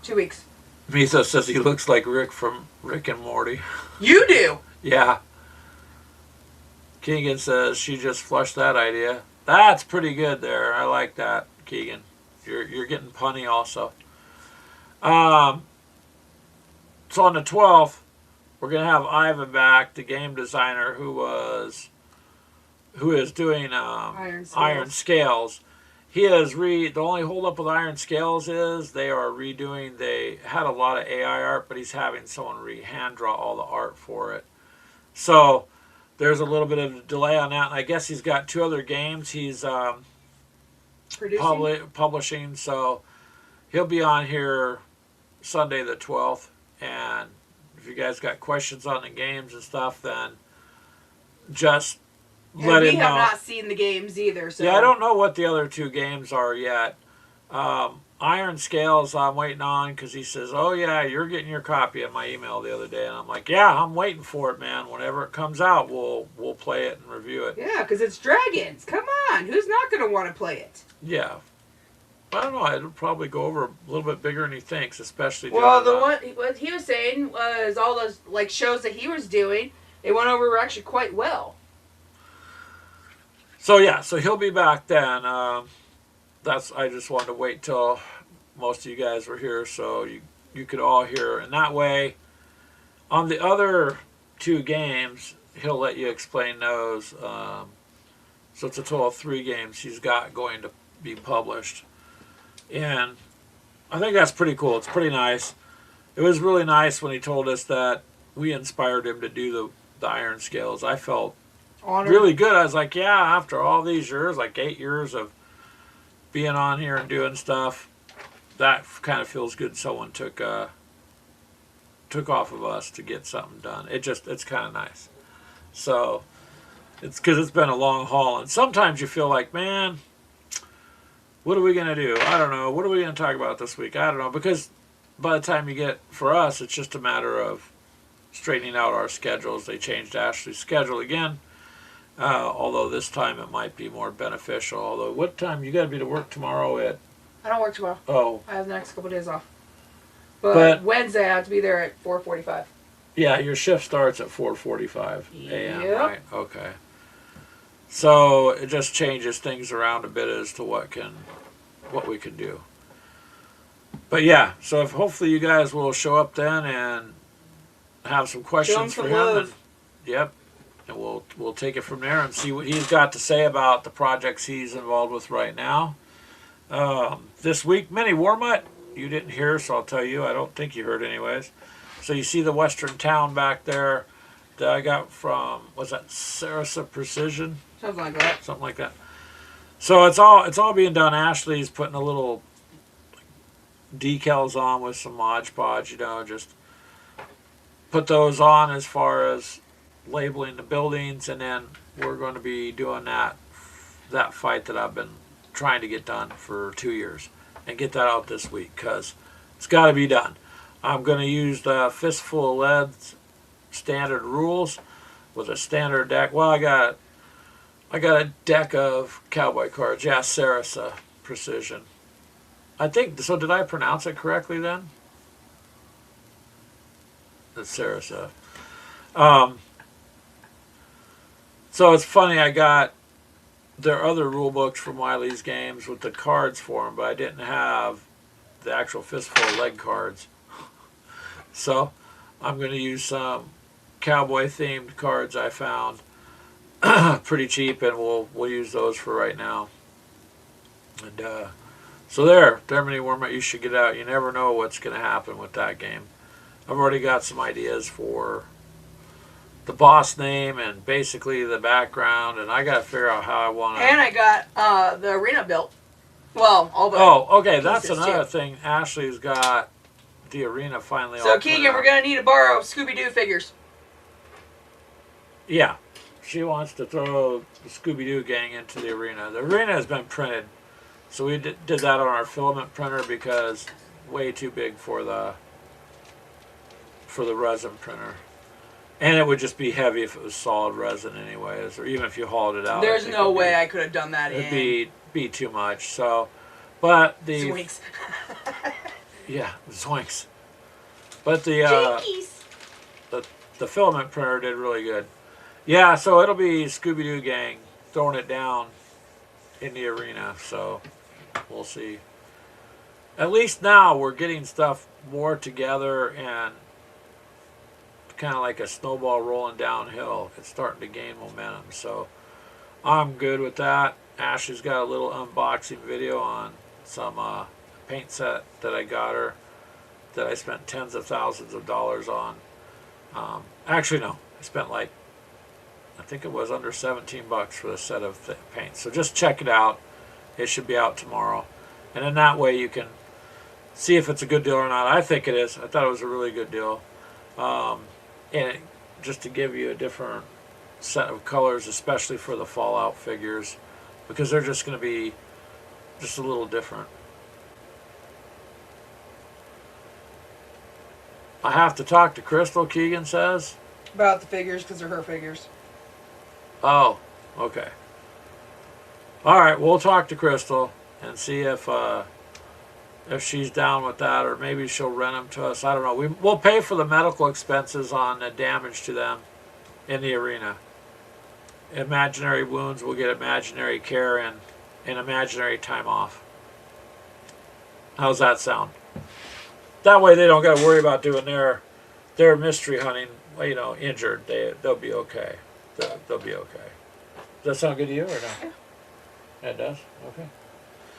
2 weeks. Misa says he looks like Rick from Rick and Morty. You do! Yeah. Keegan says she just flushed that idea. That's pretty good there. I like that, Keegan. You're getting punny also. So on the 12th, we're going to have Ivan back, the game designer who is doing Iron Scales. He has the only holdup with Iron Scales is they are redoing, they had a lot of AI art, but he's having someone hand draw all the art for it. So there's a little bit of a delay on that, and I guess he's got 2 other games he's publishing, so he'll be on here Sunday the 12th. And if you guys got questions on the games and stuff, then just let we him have know. not seen the games either. So Yeah, I don't know what the other 2 games are yet. Iron Scales I'm waiting on because he says, oh yeah, you're getting your copy of my email the other day. And I'm like, yeah, I'm waiting for it, man. Whenever it comes out, we'll play it and review it. Yeah, because it's dragons. Come on. Who's not going to want to play it? Yeah. I don't know. It'll probably go over a little bit bigger than he thinks, especially. Well, what he was saying was all those like shows that he was doing, they went over actually quite well. So yeah, so he'll be back then. I just wanted to wait till most of you guys were here so you could all hear. And that way, on the other 2 games, he'll let you explain those. So it's a total of 3 games he's got going to be published. And I think that's pretty cool. It's pretty nice. It was really nice when he told us that we inspired him to do the Iron Scales. I felt Honored. really good. I was like, yeah, after all these years, like 8 years of being on here and doing stuff, that kind of feels good. Someone took off of us to get something done. It's kind of nice. So it's because it's been a long haul, and sometimes you feel like, man, what are we gonna do? I don't know. What are we gonna talk about this week? I don't know, because by the time you get, for us, it's just a matter of straightening out our schedules. They changed Ashley's schedule again. Although this time it might be more beneficial. Although, what time you got to be to work tomorrow at? I don't work tomorrow. Oh, I have the next couple of days off. But Wednesday I have to be there at 4:45. yeah, your shift starts at 4:45 a.m. Yep. Right? Okay. So it just changes things around a bit as to what we can do. But yeah, so if hopefully you guys will show up then and have some questions for him. Love. Yep. And we'll take it from there and see what he's got to say about the projects he's involved with right now. This week, Mini Warmut, you didn't hear, so I'll tell you. I don't think you heard anyways. So you see the Western Town back there that I got from, was that Sarasa Precision? Something like that. Something like that. So it's all being done. Ashley's putting a little decals on with some Mod Podge, just put those on as far as labeling the buildings, and then we're going to be doing that fight that I've been trying to get done for 2 years and get that out this week because it's got to be done. I'm going to use the Fistful of Lead's standard rules with a standard deck. Well, I got a deck of cowboy cards. Yeah, Sarasa Precision. I think so. Did I pronounce it correctly then? It's Sarasa. So it's funny, I got their other rule books from Wiley's Games with the cards for them, but I didn't have the actual Fistful of Lead cards. So I'm going to use some cowboy-themed cards I found pretty cheap, and we'll use those for right now. And so there, Mini Warmut, you should get out. You never know what's going to happen with that game. I've already got some ideas for the boss name and basically the background, and I got to figure out how I want to. And I got the arena built. Well, all but. Oh, okay, that's pieces, another too. thing. Ashley's got the arena finally. So all Keegan, put we're out. gonna need to borrow Scooby-Doo figures. Yeah, she wants to throw the Scooby-Doo gang into the arena. The arena has been printed, so we did that on our filament printer because way too big for the resin printer. And it would just be heavy if it was solid resin anyways, or even if you hauled it out. There's no way I could have done that It'd be too much. So, but the Swinks. yeah, zoinks. But Jinkies. the filament printer did really good. Yeah, so it'll be Scooby-Doo gang throwing it down in the arena. So we'll see. At least now we're getting stuff more together and kind of like a snowball rolling downhill. It's starting to gain momentum, so I'm good with that. Ashley's got a little unboxing video on some paint set that I got her that I spent tens of thousands of dollars on. Actually, no, I spent like, I think it was under 17 bucks for the set of paint. So just check it out. It should be out tomorrow, and in that way you can see if it's a good deal or not. I think it is. I thought it was a really good deal. And just to give you a different set of colors, especially for the Fallout figures, because they're just going to be just a little different. I have to talk to Crystal, Keegan says. About the figures, because they're her figures. Oh, okay. All right, we'll talk to Crystal and see if she's down with that, or maybe she'll rent them to us. I don't know. We'll pay for the medical expenses on the damage to them in the arena. Imaginary wounds, we'll get imaginary care and imaginary time off. How's that sound? That way they don't got to worry about doing their mystery hunting, you know, injured. They'll be okay. They'll be okay. Does that sound good to you or not? Yeah. It does? Okay.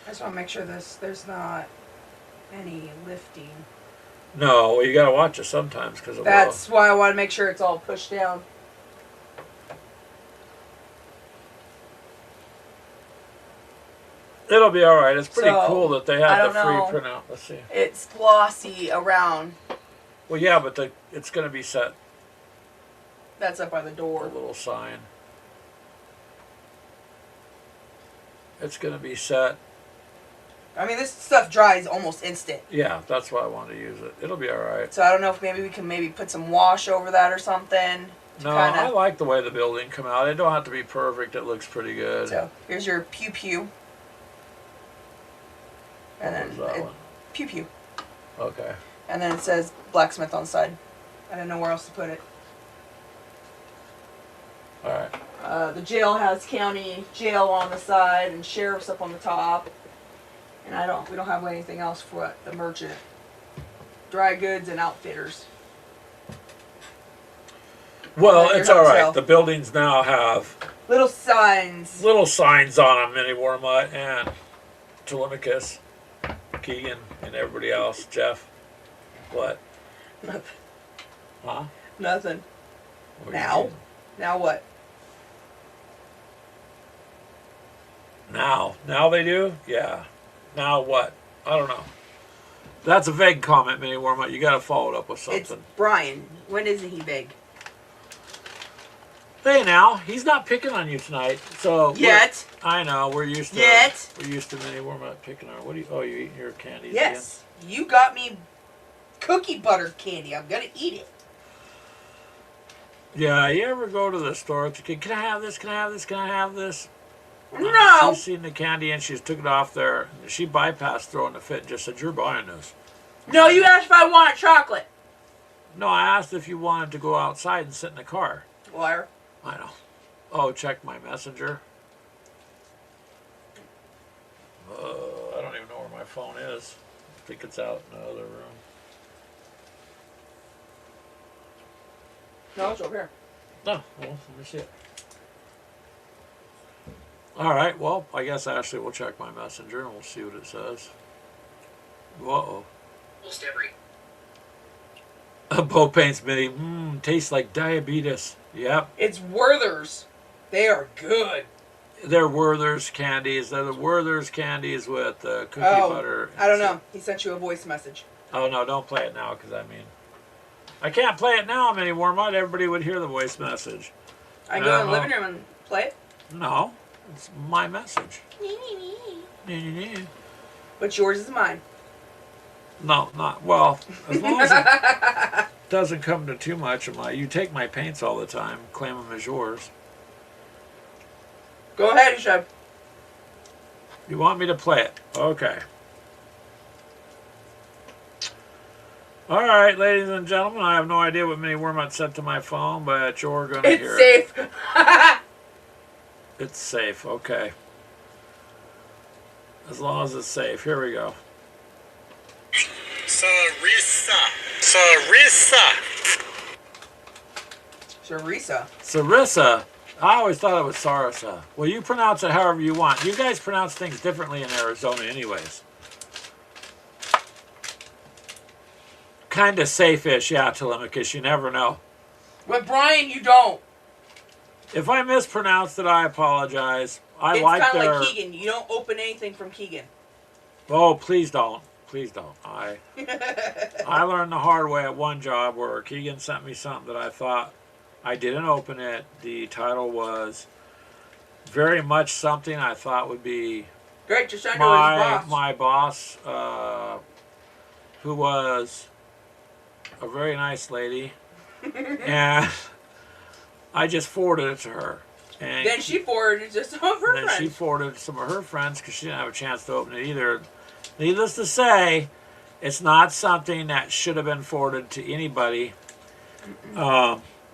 I just want to make sure there's not any lifting. No, you got to watch it sometimes because it That's why I want to make sure it's all pushed down. It'll be all right. It's pretty So, cool that they I have don't the free know. printout. Let's see. It's glossy around. Well, yeah, but it's going to be set. That's up by the A door. little sign. It's going to be set. I mean, this stuff dries almost instant. Yeah, that's why I wanted to use it. It'll be all right. So I don't know if maybe we can put some wash over that or something. No, I like the way the building come out. It don't have to be perfect. It looks pretty good. So here's your pew pew. And What was then that one? pew pew. Okay. And then it says blacksmith on the side. I didn't know where else to put it. All right. The jail has county jail on the side and sheriff's up on the top. And we don't have anything else for what? The merchant. Dry goods and outfitters. Well, Like your it's all right. hotel. The buildings now have Little signs. little signs on them. Mini Warmutt and Telemachus, Keegan, and everybody else. Jeff, what? Nothing. Huh? Nothing. What are you Now? doing? Now what? Now they do? Yeah. Now what? I don't know. That's a vague comment, Mini Warmutt. You got to follow it up with something. It's Brian. When isn't he big? Hey, now he's not picking on you tonight. So Yet. I know we're used to. Yet. We're used to Mini Warmutt picking on. What do you? Oh, you eating your candies? Yes. You got me cookie butter candy. I'm gonna eat it. Again? Yeah. You ever go to the store? Can I have this? Can I have this? Can I have this? No. She's seen the candy and she's took it off there. She bypassed throwing the fit and just said, "You're buying this." No, you asked if I wanted chocolate. No, I asked if you wanted to go outside and sit in the car. Liar. I know. Oh, check my messenger. I don't even know where my phone is. I think it's out in the other room. No, it's over here. No, well, let me see it. All right, well, I guess Ashley will check my messenger and we'll see what it says. Uh-oh. Bow Paint's mini. Tastes like diabetes. Yep. It's Werther's. They are good. They're Werther's candies. They're the Werther's candies with cookie butter. I don't know. He sent you a voice message. Oh, no, don't play it now, because I can't play it now anymore. Not everybody would hear the voice message. I can go in the living room and play it. No, it's my message. But yours is mine. No, not, well, as long as it doesn't come to too much of you take my paints all the time, claim them as yours. Go ahead, Shub. You want me to play it? Okay. All right, ladies and gentlemen, I have no idea what Mini Wormut sent to my phone, but you're going to hear it. It's safe. It's safe, okay. As long as it's safe. Here we go. Charissa. Sarissa. I always thought it was Sarissa. Well, you pronounce it however you want. You guys pronounce things differently in Arizona anyways. Kind of safe-ish, yeah, Telemachus. You never know. With Brian, you don't. If I mispronounced it, I apologize. I It's like kind of their... like Keegan. You don't open anything from Keegan. Oh, please don't. please don't. I learned the hard way at one job where Keegan sent me something that I thought, I didn't open it. The title was very much something I thought would be Great to send to his boss. my boss, who was a very nice lady, and I just forwarded it to her. And then she forwarded it to some of her friends. She forwarded some of her friends because she didn't have a chance to open it either. Needless to say, it's not something that should have been forwarded to anybody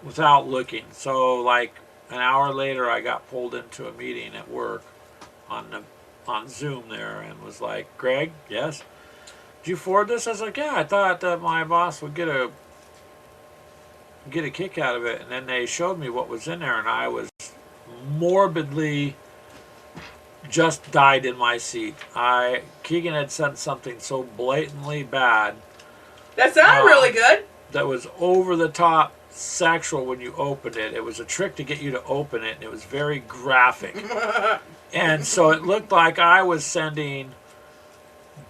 without looking. So, like an hour later, I got pulled into a meeting at work on Zoom there, and was like, "Greg, yes, did you forward this?" I was like, "Yeah, I thought that my boss would get a kick out of it." And then they showed me what was in there, and I was morbidly just died in my seat. Keegan had sent something so blatantly bad. That sounded really good. That was over the top sexual when you opened it. It was a trick to get you to open it, and it was very graphic. And so it looked like I was sending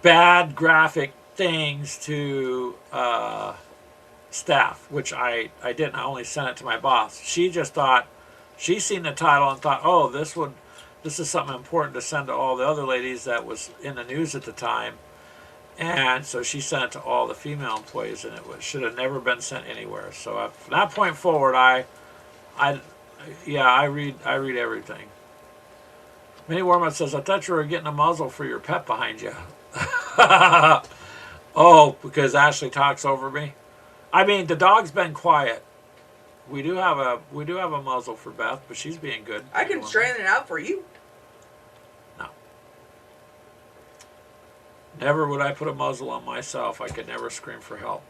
bad graphic things to staff, which I didn't. I only sent it to my boss. She just thought, she seen the title and thought, oh, this is something important to send to all the other ladies that was in the news at the time. And so she sent it to all the female employees, and should have never been sent anywhere. So from that point forward, I read everything. Minnie Warman says, I thought you were getting a muzzle for your pet behind you. Oh, because Ashley talks over me? I mean, the dog's been quiet. We do have a muzzle for Beth, but she's being good. I can straighten it out for you. No. Never would I put a muzzle on myself. I could never scream for help.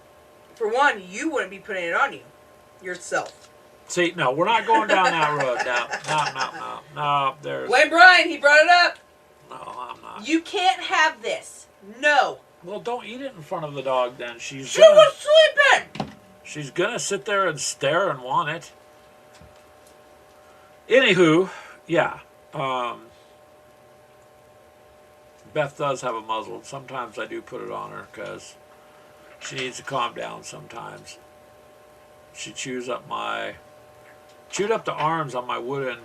For one, you wouldn't be putting it on you yourself. See, no, we're not going down that road. No. There's. Blame Brian. He brought it up. No, I'm not. You can't have this. No. Well, don't eat it in front of the dog then. She was sleeping. She's gonna sit there and stare and want it. Anywho, yeah. Beth does have a muzzle. Sometimes I do put it on her because she needs to calm down sometimes. She chewed up the arms on my wooden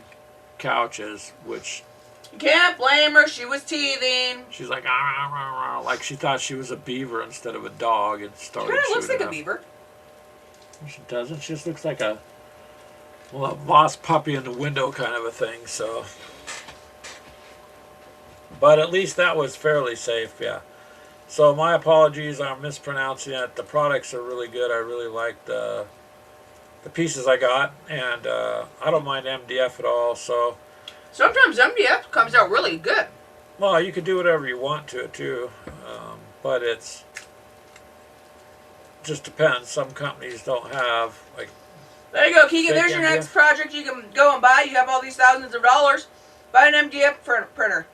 couches, which... You can't blame her. She was teething. She's like, like she thought she was a beaver instead of a dog, and started. She kind of looks like a beaver. She doesn't. She just looks like a lost puppy in the window kind of a thing. So, but at least that was fairly safe. Yeah. So my apologies. I'm mispronouncing it. The products are really good. I really like the pieces I got, and I don't mind MDF at all. So sometimes MDF comes out really good. Well, you could do whatever you want to it too, but it's just depends. Some companies don't have like. There you go, Keegan. There's your MDF. next project you can go and buy. You have all these thousands of dollars. Buy an MDF printer.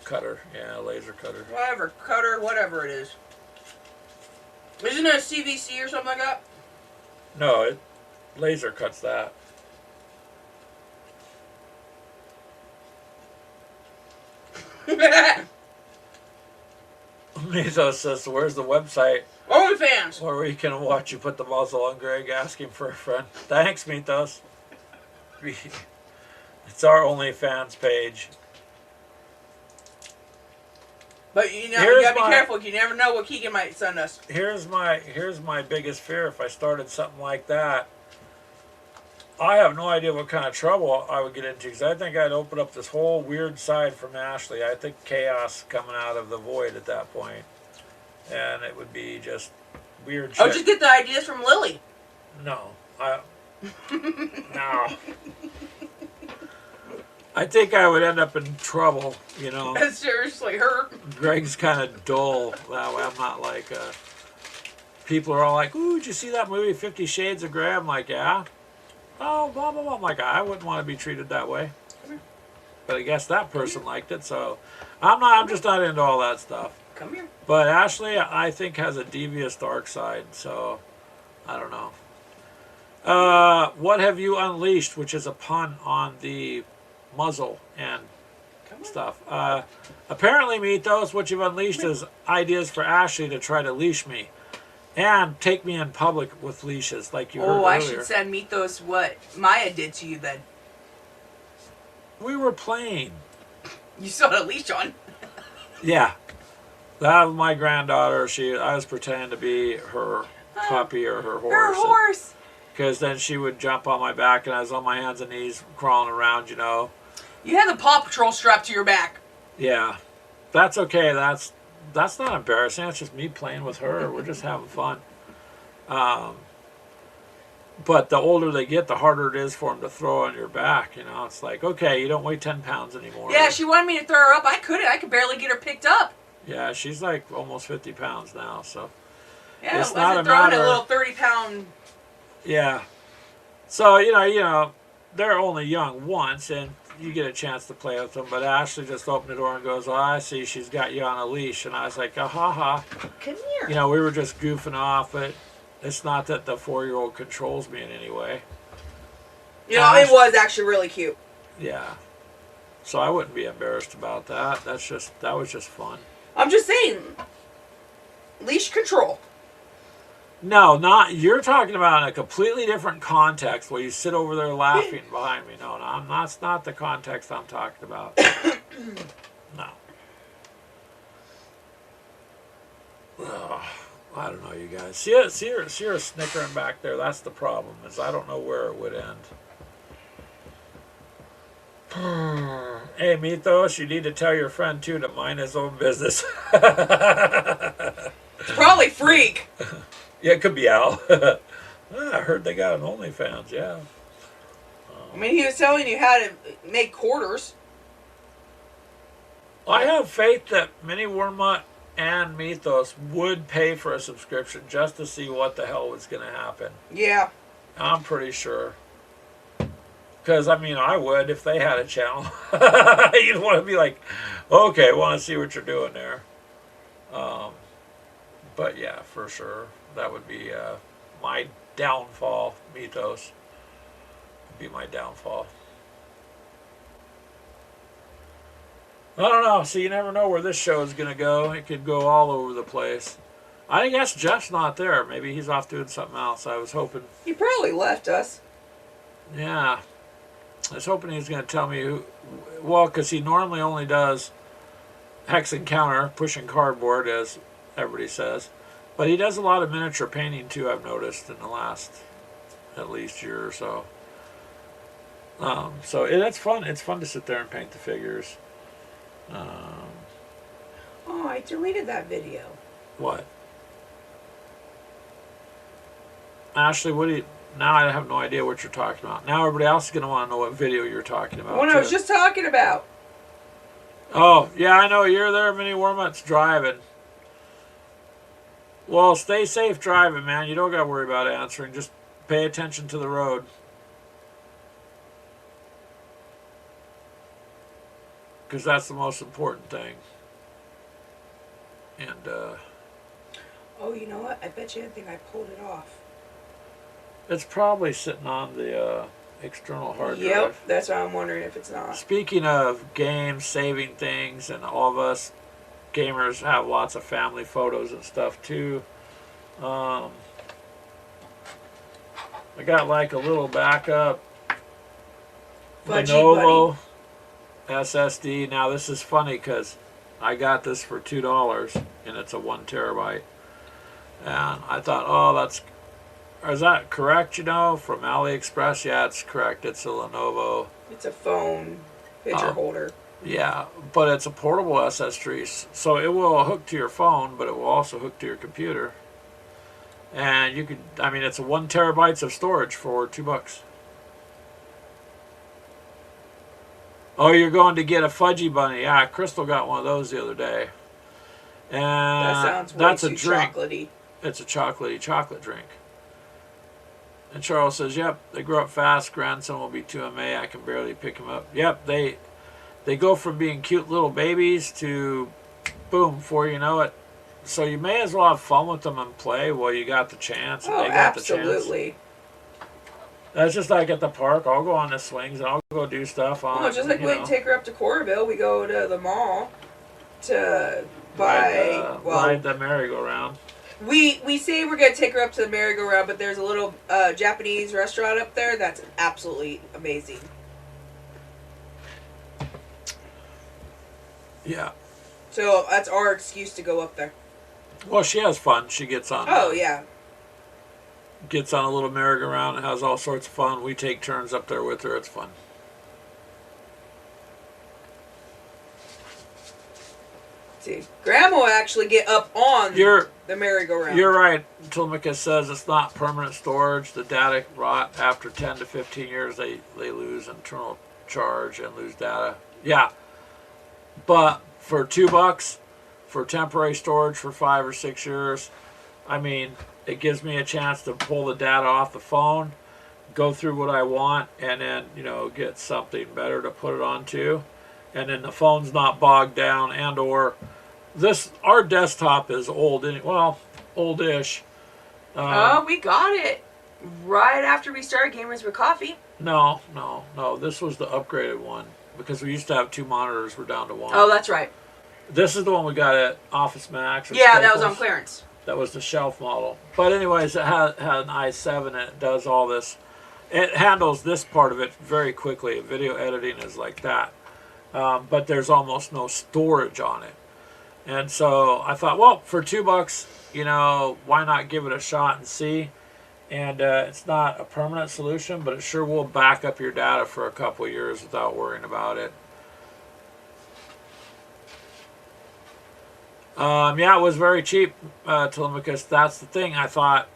Cutter, yeah, laser cutter. Whatever, cutter, whatever it is. Isn't it a CVC or something like that? No, it laser cuts that. Mythos says, where's the website OnlyFans. where we can watch you put the muzzle on Greg asking for a friend? Thanks, Mythos. It's our OnlyFans page. But you know, you gotta be careful. You never know what Keegan might send us. Here's my biggest fear if I started something like that. I have no idea what kind of trouble I would get into, because I think I'd open up this whole weird side from Ashley. I think chaos coming out of the void at that point. And it would be just weird shit. Oh, just get the ideas from Lily. No. No. I think I would end up in trouble, you know. That seriously hurt. Greg's kind of dull that way. I'm not like... people are all like, ooh, did you see that movie 50 Shades of Grey? I'm like, yeah. Oh, blah, blah, blah. I'm like, I wouldn't want to be treated that way. But I guess that person liked it, so... I'm just not into all that stuff. Come here. But Ashley, I think, has a devious dark side, so... I don't know. What have you unleashed, which is a pun on the muzzle, and stuff. Apparently, Mythos, what you've unleashed is ideas for Ashley to try to leash me. And take me in public with leashes, like you heard earlier. I should send Mythos what Maya did to you then. We were playing. You still had a leash on. Yeah. That was my granddaughter. I was pretending to be her puppy or her horse. Her horse. Because then she would jump on my back and I was on my hands and knees crawling around, you know. You had the Paw Patrol strapped to your back. Yeah. That's okay. That's not embarrassing. That's just me playing with her. We're just having fun. But the older they get, the harder it is for them to throw on your back. You know, it's like, okay, you don't weigh 10 pounds anymore. Yeah, she wanted me to throw her up. I couldn't. I could barely get her picked up. Yeah, she's like almost 50 pounds now. So yeah, it's it not wasn't a throwing matter. a little 30-pound. Yeah. So you know, they're only young once, and you get a chance to play with them. But Ashley just opened the door and goes, "Oh, I see. She's got you on a leash." And I was like, "Ah, ha, ha." Come here. You know, we were just goofing off, but it's not that the 4-year-old controls me in any way. You know, it was actually really cute. Yeah. So I wouldn't be embarrassed about that. That was just fun. I'm just saying, leash control. No, you're talking about in a completely different context where you sit over there laughing behind me. No, that's not the context I'm talking about. No. Ugh, I don't know, you guys. See her snickering back there. That's the problem, is I don't know where it would end. Hey, Mythos, you need to tell your friend, too, to mind his own business. It's probably Freak. Yeah, it could be Al. I heard they got an OnlyFans, yeah. I mean, he was telling you how to make quarters. I have faith that Mini Wormut and Mythos would pay for a subscription just to see what the hell was going to happen. Yeah. I'm pretty sure. Because, I mean, I would if they had a channel. You'd want to be like, okay, want to see what you're doing there. But, yeah, for sure. That would be my downfall. Mythos would be my downfall. I don't know. So you never know where this show is going to go. It could go all over the place. I guess Jeff's not there. Maybe he's off doing something else. I was hoping. He probably left us. Yeah. I was hoping he was going to tell me who. Well, because he normally only does Hex Encounter, pushing cardboard, as everybody says. But he does a lot of miniature painting, too, I've noticed, in the last at least year or so. So it's fun. It's fun to sit there and paint the figures. Oh, I deleted that video. What? Ashley, what do you... Now I have no idea what you're talking about. Now everybody else is going to want to know what video you're talking about. What I was just talking about. Oh, yeah, I know. You're there, Mini Wormut's driving. Well, stay safe driving, man. You don't got to worry about answering. Just pay attention to the road. Because that's the most important thing. And, Oh, you know what? I bet you didn't think I pulled it off. it's probably sitting on the external hard drive. Yep, that's why I'm wondering if it's not. Speaking of games, saving things, and all of us gamers have lots of family photos and stuff too. I got like a little backup Fudgy Lenovo SSD. Now this is funny because I got this for $2 and it's a 1 terabyte. And I thought, oh, is that correct, you know, from AliExpress? Yeah, it's correct. It's a Lenovo. It's a phone picture holder. Yeah, but it's a portable SSD, so it will hook to your phone, but it will also hook to your computer. And you could, I mean, it's a 1 terabytes of storage for $2. Oh, you're going to get a Fudgy Bunny. Yeah, Crystal got one of those the other day. And That sounds way that's too a drink. chocolatey. It's a chocolatey chocolate drink. And Charles says, yep, they grow up fast. Grandson will be 2 in May. I can barely pick him up. Yep, they go from being cute little babies to, boom, before you know it. So you may as well have fun with them and play while you got the chance. And Oh, they got the chance. absolutely. That's just like at the park. I'll go on the swings and I'll go do stuff on. Well, just like we take her up to Coralville, we go to the mall to buy ride the merry-go-round. We say we're gonna take her up to the merry-go-round, but there's a little Japanese restaurant up there that's absolutely amazing. Yeah. So that's our excuse to go up there. Well, she has fun. She gets on. Oh yeah. Gets on a little merry-go-round and has all sorts of fun. We take turns up there with her. It's fun. See, Grandma will actually get up on the merry-go-round. You're right. Tillamook says it's not permanent storage. The data rot after 10 to 15 years. They lose internal charge and lose data. Yeah. But for $2 for temporary storage for 5 or 6 years, I mean, it gives me a chance to pull the data off the phone, go through what I want, and then, get something better to put it onto. And then the phone's not bogged down, and or our desktop is old, oldish. We got it right after we started Gamers with Coffee. No. This was the upgraded one because we used to have 2 monitors. We're down to 1. Oh, that's right. This is the one we got at Office Max. Yeah, that was on clearance. That was the shelf model. But anyways, it had an i7 and it does all this. It handles this part of it very quickly. Video editing is like that. But there's almost no storage on it. And so I thought, well, for $2, why not give it a shot and see? And it's not a permanent solution, but it sure will back up your data for a couple of years without worrying about it. Yeah, it was very cheap, Telemachus. That's the thing. I thought,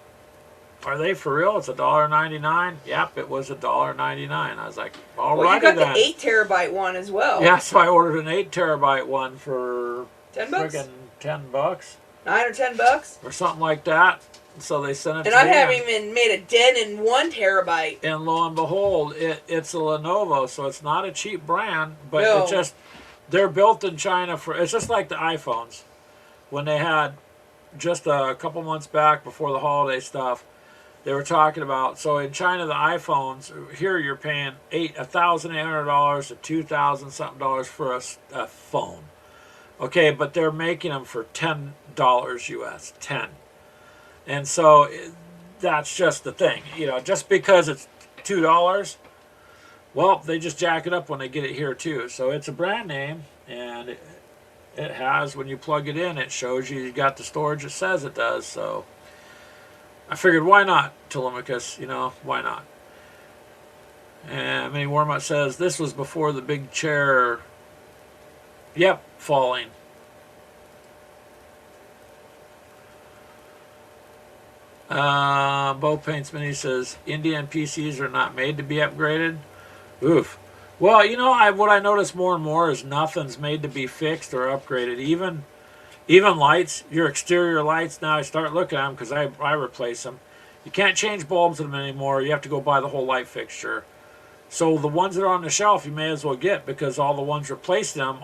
are they for real? It's $1.99. Yep, it was $1.99. I was like, all right. Well, you got the 8 terabyte one as well. Yeah, so I ordered an 8 terabyte one for $10. Friggin' $10, $9 or $10, or something like that. So they sent it. And to I me haven't even made a dent in 1 terabyte. And lo and behold, it's a Lenovo, so it's not a cheap brand, but they're built in China for. It's just like the iPhones. When they had just a couple months back before the holiday stuff, they were talking about, so in China, the iPhones, here you're paying $1,800 to $2,000 something for a phone. Okay, but they're making them for $10 US, 10. And so that's just the thing. Just because it's $2, well, they just jack it up when they get it here too. So it's a brand name, and it has, when you plug it in, it shows you got the storage it says it does. So I figured, why not, Telemachus? Why not? And Minnie Warmut says, this was before the big chair, falling. Bo Paints Mini says, Indian PCs are not made to be upgraded. Oof. Well, what I notice more and more is nothing's made to be fixed or upgraded. Even lights, your exterior lights, now I start looking at them because I replace them. You can't change bulbs in them anymore. You have to go buy the whole light fixture. So the ones that are on the shelf you may as well get, because all the ones replacing them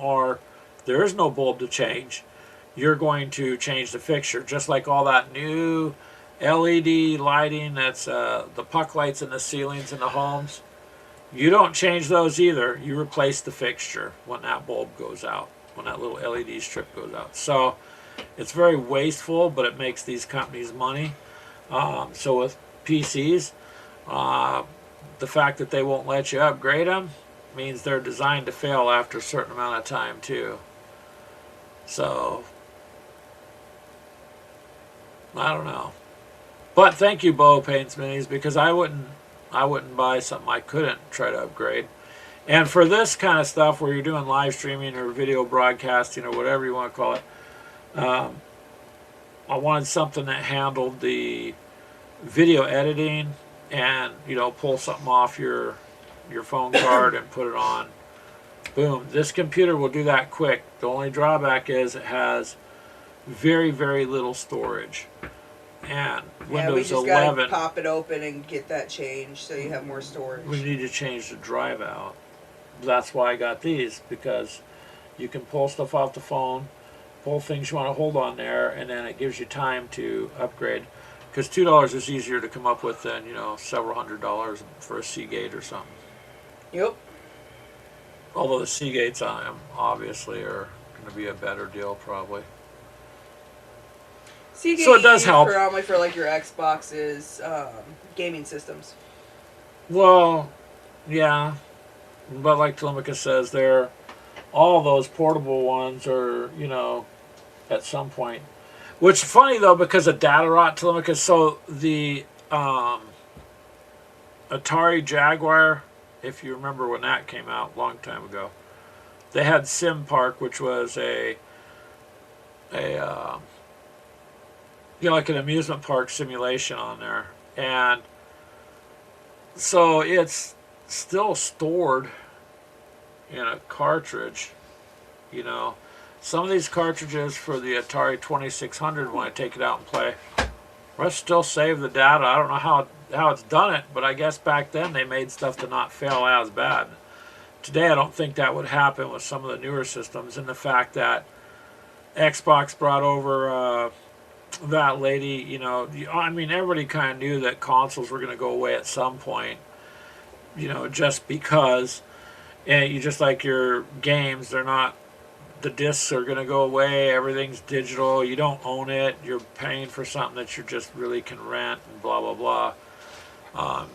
there is no bulb to change. You're going to change the fixture, just like all that new LED lighting that's the puck lights in the ceilings in the homes. You don't change those either. You replace the fixture when that bulb goes out, when that little LED strip goes out. So it's very wasteful, but it makes these companies money. So with PCs, the fact that they won't let you upgrade them means they're designed to fail after a certain amount of time too. So I don't know. But thank you, Bo Paints Minis, because I wouldn't buy something I couldn't try to upgrade. And for this kind of stuff where you're doing live streaming or video broadcasting or whatever you want to call it, I wanted something that handled the video editing and, pull something off your phone card and put it on. Boom. This computer will do that quick. The only drawback is it has very, very little storage. And Windows we just 11, gotta pop it open and get that changed so you have more storage. we need to change the drive out. That's why I got these, because you can pull stuff off the phone, pull things you want to hold on there, and then it gives you time to upgrade. Because $2 is easier to come up with than, you know, several $100s for a Seagate or something. Yep. Although the Seagates on them obviously are going to be a better deal probably. Seagate So it does help. predominantly for like your Xbox's gaming systems. Well, yeah. But like Telemachus says, all those portable ones are, you know, at some point. Which is funny though, because of data rot, Telemachus. So the Atari Jaguar, if you remember when that came out a long time ago, they had Sim Park, which was a you know, like an amusement park simulation on there, and so it's still stored in a cartridge. You know, some of these cartridges for the Atari 2600, when I take it out and play, I still save the data. I don't know how it's done it, but I guess back then they made stuff to not fail as bad. Today I don't think that would happen with some of the newer systems, and the fact that Xbox brought over that lady, you know, I mean, everybody kind of knew that consoles were going to go away at some point, you know, just because, and you just like your games, they're not, the discs are going to go away, everything's digital, you don't own it, you're paying for something that you just really can rent and blah, blah, blah.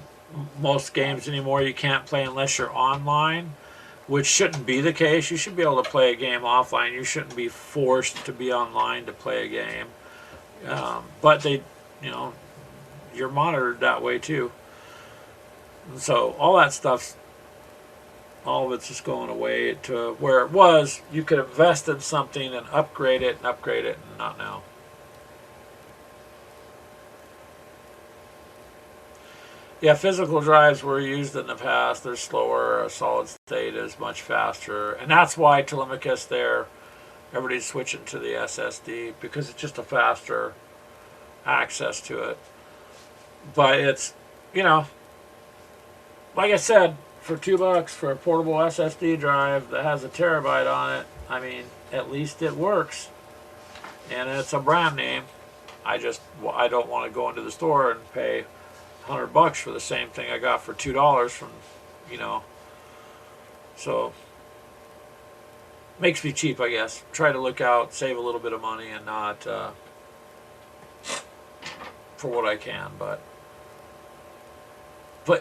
Most games anymore you can't play unless you're online, which shouldn't be the case. You should be able to play a game offline. You shouldn't be forced to be online to play a game. But they, you know, you're monitored that way too. And so all that stuff's, all of it's just going away to where it was. You could invest in something and upgrade it, and not now. Yeah, physical drives were used in the past. They're slower. A solid state is much faster. And that's why Telemachus there, everybody's switching to the SSD, because it's just a faster access to it. But it's, you know, like I said, for $2 for a portable SSD drive that has a terabyte on it, I mean, at least it works. And it's a brand name. I don't want to go into the store and pay $100 for the same thing I got for $2 from, you know. So makes me cheap, I guess. Try to look out, save a little bit of money, and not for what I can. But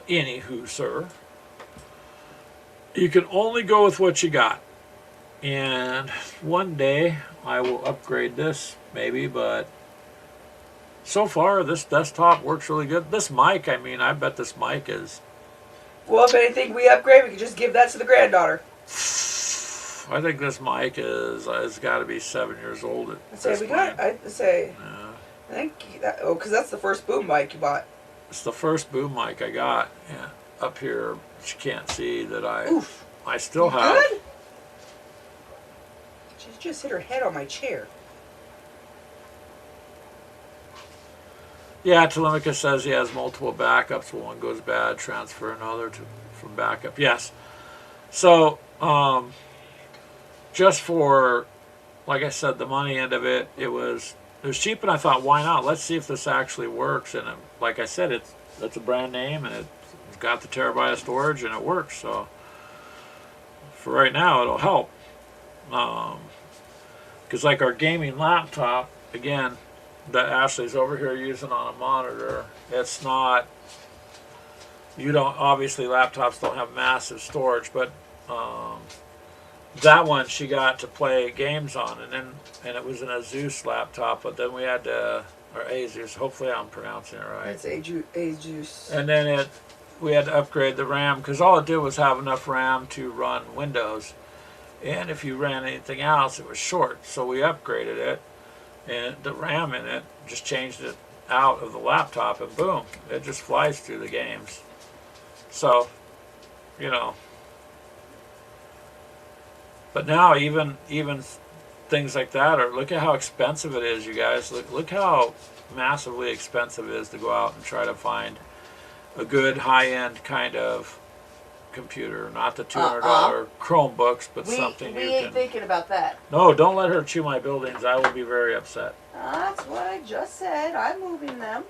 anywho, sir, you can only go with what you got. And one day I will upgrade this, maybe, but so far this desktop works really good. This mic, I mean, I bet this mic is... Well, if anything we upgrade, we can just give that to the granddaughter. I think this mic has got to be 7 years old at this point. I think because that's the first boom mic you bought. It's the first boom mic I got, yeah, up here, which you can't see, that I still have. Good? She just hit her head on my chair. Yeah, Telemachus says he has multiple backups. When one goes bad, transfer another from backup. Yes. So, just for, like I said, the money end of it, it was cheap, and I thought, why not? Let's see if this actually works. And like I said, it's a brand name, and it's got the terabyte of storage, and it works. So, for right now, it'll help. Because like our gaming laptop, again, that Ashley's over here using on a monitor, it's not, you don't, obviously laptops don't have massive storage, but that one she got to play games on, and it was an Asus laptop, but then we had to, or Asus, hopefully I'm pronouncing it right. It's Asus. And then we had to upgrade the RAM, because all it did was have enough RAM to run Windows, and if you ran anything else it was short, so we upgraded it. And the RAM in it, just changed it out of the laptop, and boom, it just flies through the games. So, you know. But now even things like that are, look at how expensive it is, you guys. Look how massively expensive it is to go out and try to find a good high-end kind of computer, not the $200 Chromebooks, but something we you ain't can... thinking about that. No, don't let her chew my buildings. I will be very upset. That's what I just said. I'm moving them.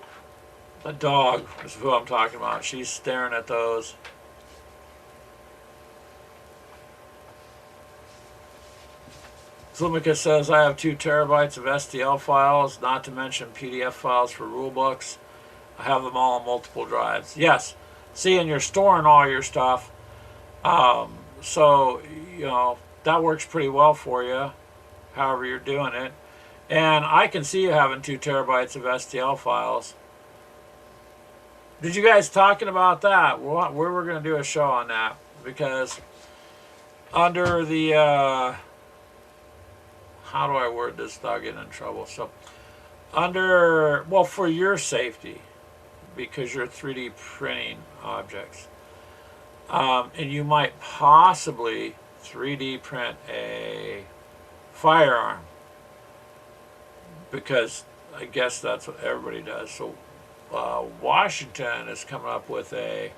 The dog is who I'm talking about. She's staring at those. Zlimika says, I have 2 terabytes of STL files, not to mention PDF files for rulebooks. I have them all on multiple drives. Yes. See, and you're storing all your stuff. So, you know, that works pretty well for you, however you're doing it. And I can see you having 2 terabytes of STL files. Did you guys talking about that? Well, we were going to do a show on that because under the, how do I word this without getting in trouble? So under, well, for your safety, because you're 3D printing objects. And you might possibly 3D print a firearm because I guess that's what everybody does. So Washington is coming up with a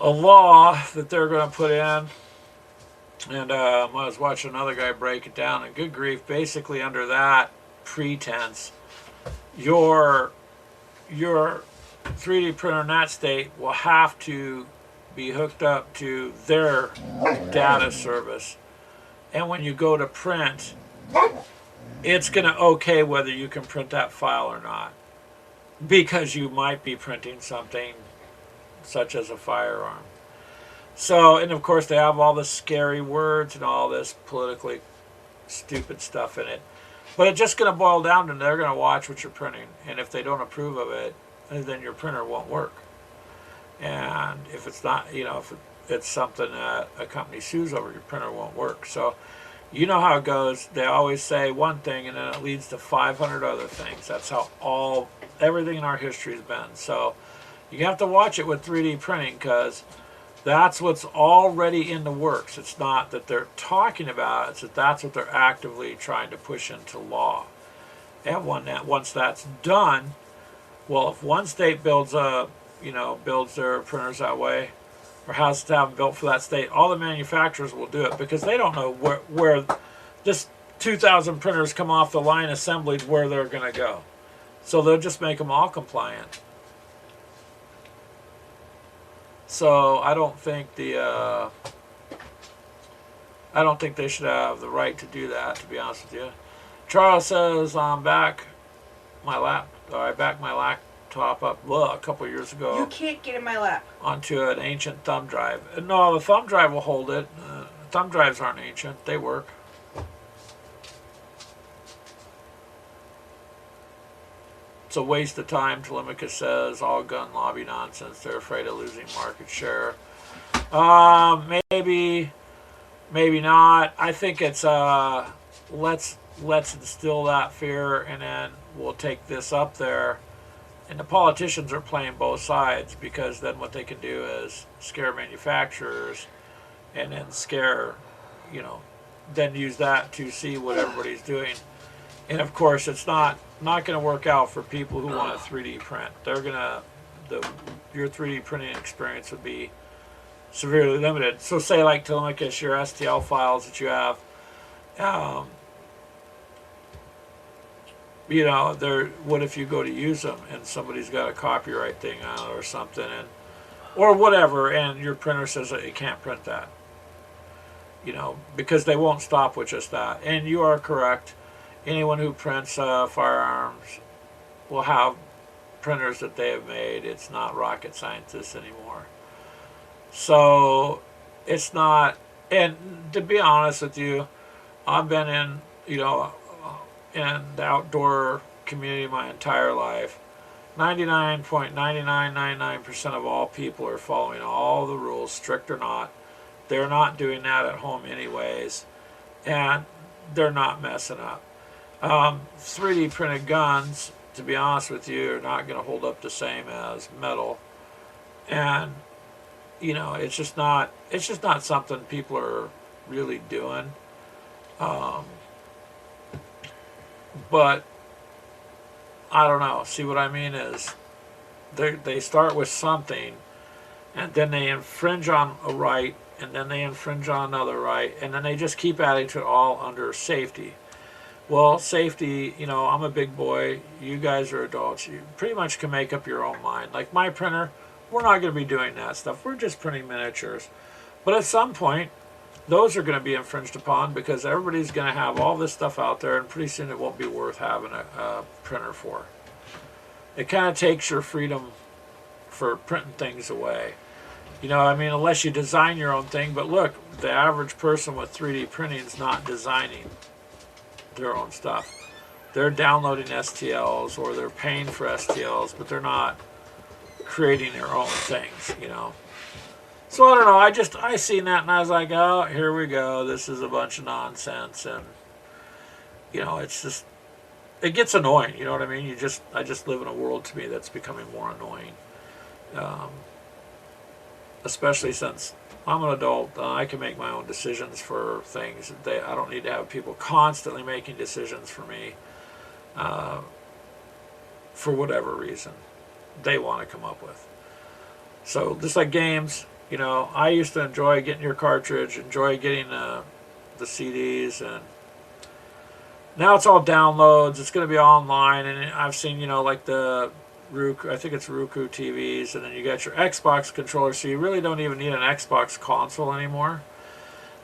law that they're going to put in, and I was watching another guy break it down, and good grief, basically under that pretense, your 3D printer in that state will have to be hooked up to their data service, and when you go to print, it's going to okay whether you can print that file or not, because you might be printing something such as a firearm. So, and of course they have all the scary words and all this politically stupid stuff in it. But it's just going to boil down to they're going to watch what you're printing. And if they don't approve of it, then your printer won't work. And if it's not, you know, if it's something that a company sues over, your printer won't work. So you know how it goes. They always say one thing and then it leads to 500 other things. That's how everything in our history has been. So you have to watch it with 3D printing because that's what's already in the works. It's not that they're talking about it, it's that that's what they're actively trying to push into law. And once that's done, well, if one state builds their printers that way, or has to have them built for that state, all the manufacturers will do it because they don't know where this 2,000 printers come off the line assembled where they're going to go. So they'll just make them all compliant. So I don't think they should have the right to do that, to be honest with you. Charles says I backed my laptop up a couple years ago. You can't get in my lap. Onto an ancient thumb drive. No, the thumb drive will hold it. Thumb drives aren't ancient; they work. It's a waste of time, Telemachus says. All gun lobby nonsense. They're afraid of losing market share. Maybe not. I think it's let's instill that fear, and then we'll take this up there. And the politicians are playing both sides because then what they can do is scare manufacturers, and then then use that to see what everybody's doing. And of course, it's not going to work out for people who want to 3D print. Your 3D printing experience would be severely limited. So say like Telemachus, your STL files that you have, what if you go to use them and somebody's got a copyright thing on it or something, or whatever, and your printer says that you can't print that, because they won't stop with just that. And you are correct. Anyone who prints firearms will have printers that they have made. It's not rocket scientists anymore. So it's not, and to be honest with you, I've been in the outdoor community my entire life. 99.9999% of all people are following all the rules, strict or not. They're not doing that at home anyways, and they're not messing up. 3D printed guns, to be honest with you, are not going to hold up the same as metal, and it's just not something people are really doing. But I don't know. See what I mean is they start with something, and then they infringe on a right, and then they infringe on another right, and then they just keep adding to it all under safety. Well, safety, I'm a big boy. You guys are adults. You pretty much can make up your own mind. Like my printer, we're not going to be doing that stuff. We're just printing miniatures. But at some point, those are going to be infringed upon because everybody's going to have all this stuff out there, and pretty soon it won't be worth having a printer for. It kind of takes your freedom for printing things away. Unless you design your own thing. But look, the average person with 3D printing is not designing their own stuff. They're downloading STLs or they're paying for STLs, but they're not creating their own things, So I don't know. I seen that and I was like, oh, here we go. This is a bunch of nonsense, and it's just it gets annoying. You know what I mean? I just live in a world to me that's becoming more annoying, especially since I'm an adult. I can make my own decisions for things. I don't need to have people constantly making decisions for me for whatever reason they want to come up with. So just like games, I used to enjoy getting your cartridge, enjoy getting the CDs, and now it's all downloads. It's going to be online, and I've seen, like the Roku, I think it's Roku TVs, and then you got your Xbox controller, so you really don't even need an Xbox console anymore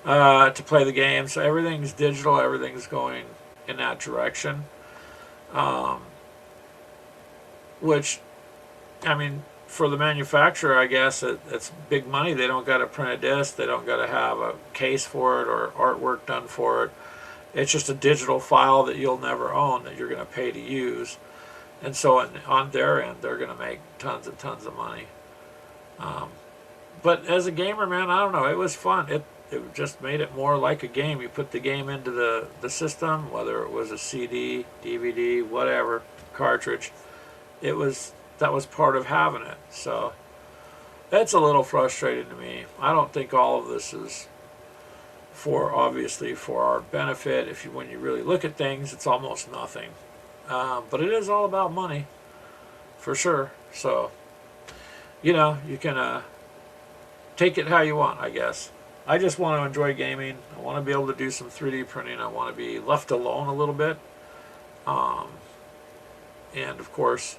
to play the game. So everything's digital, everything's going in that direction. Which, for the manufacturer, I guess it's big money. They don't got to print a disc. They don't got to have a case for it or artwork done for it. It's just a digital file that you'll never own that you're going to pay to use. And so on their end, they're going to make tons and tons of money. But as a gamer, man, I don't know. It was fun. It just made it more like a game. You put the game into the system, whether it was a CD, DVD, whatever, cartridge. That was part of having it. So that's a little frustrating to me. I don't think all of this is obviously for our benefit. When you really look at things, it's almost nothing. But it is all about money, for sure. So, you can take it how you want, I guess. I just want to enjoy gaming. I want to be able to do some 3D printing. I want to be left alone a little bit. And of course,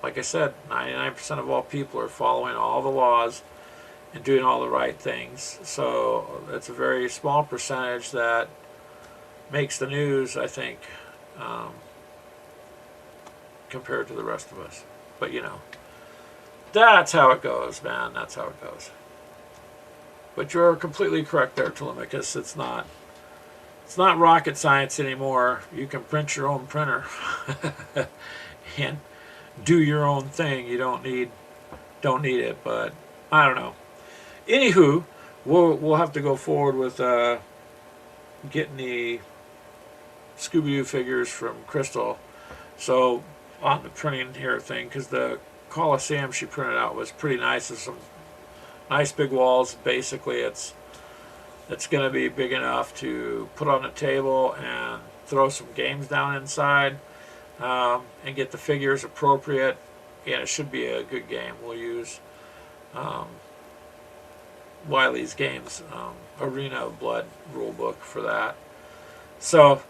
like I said, 99% of all people are following all the laws and doing all the right things. So it's a very small percentage that makes the news, I think, compared to the rest of us. But that's how it goes, man. That's how it goes. But you're completely correct there, Telemachus. It's not rocket science anymore. You can print your own printer and do your own thing. You don't need it. But I don't know. Anywho, we'll have to go forward with getting the Scooby-Doo figures from Crystal. So on the printing here thing, because the Coliseum she printed out was pretty nice. There's some nice big walls. Basically, it's going to be big enough to put on a table and throw some games down inside and get the figures appropriate. And it should be a good game. We'll use Wiley's Games Arena of Blood rulebook for that. So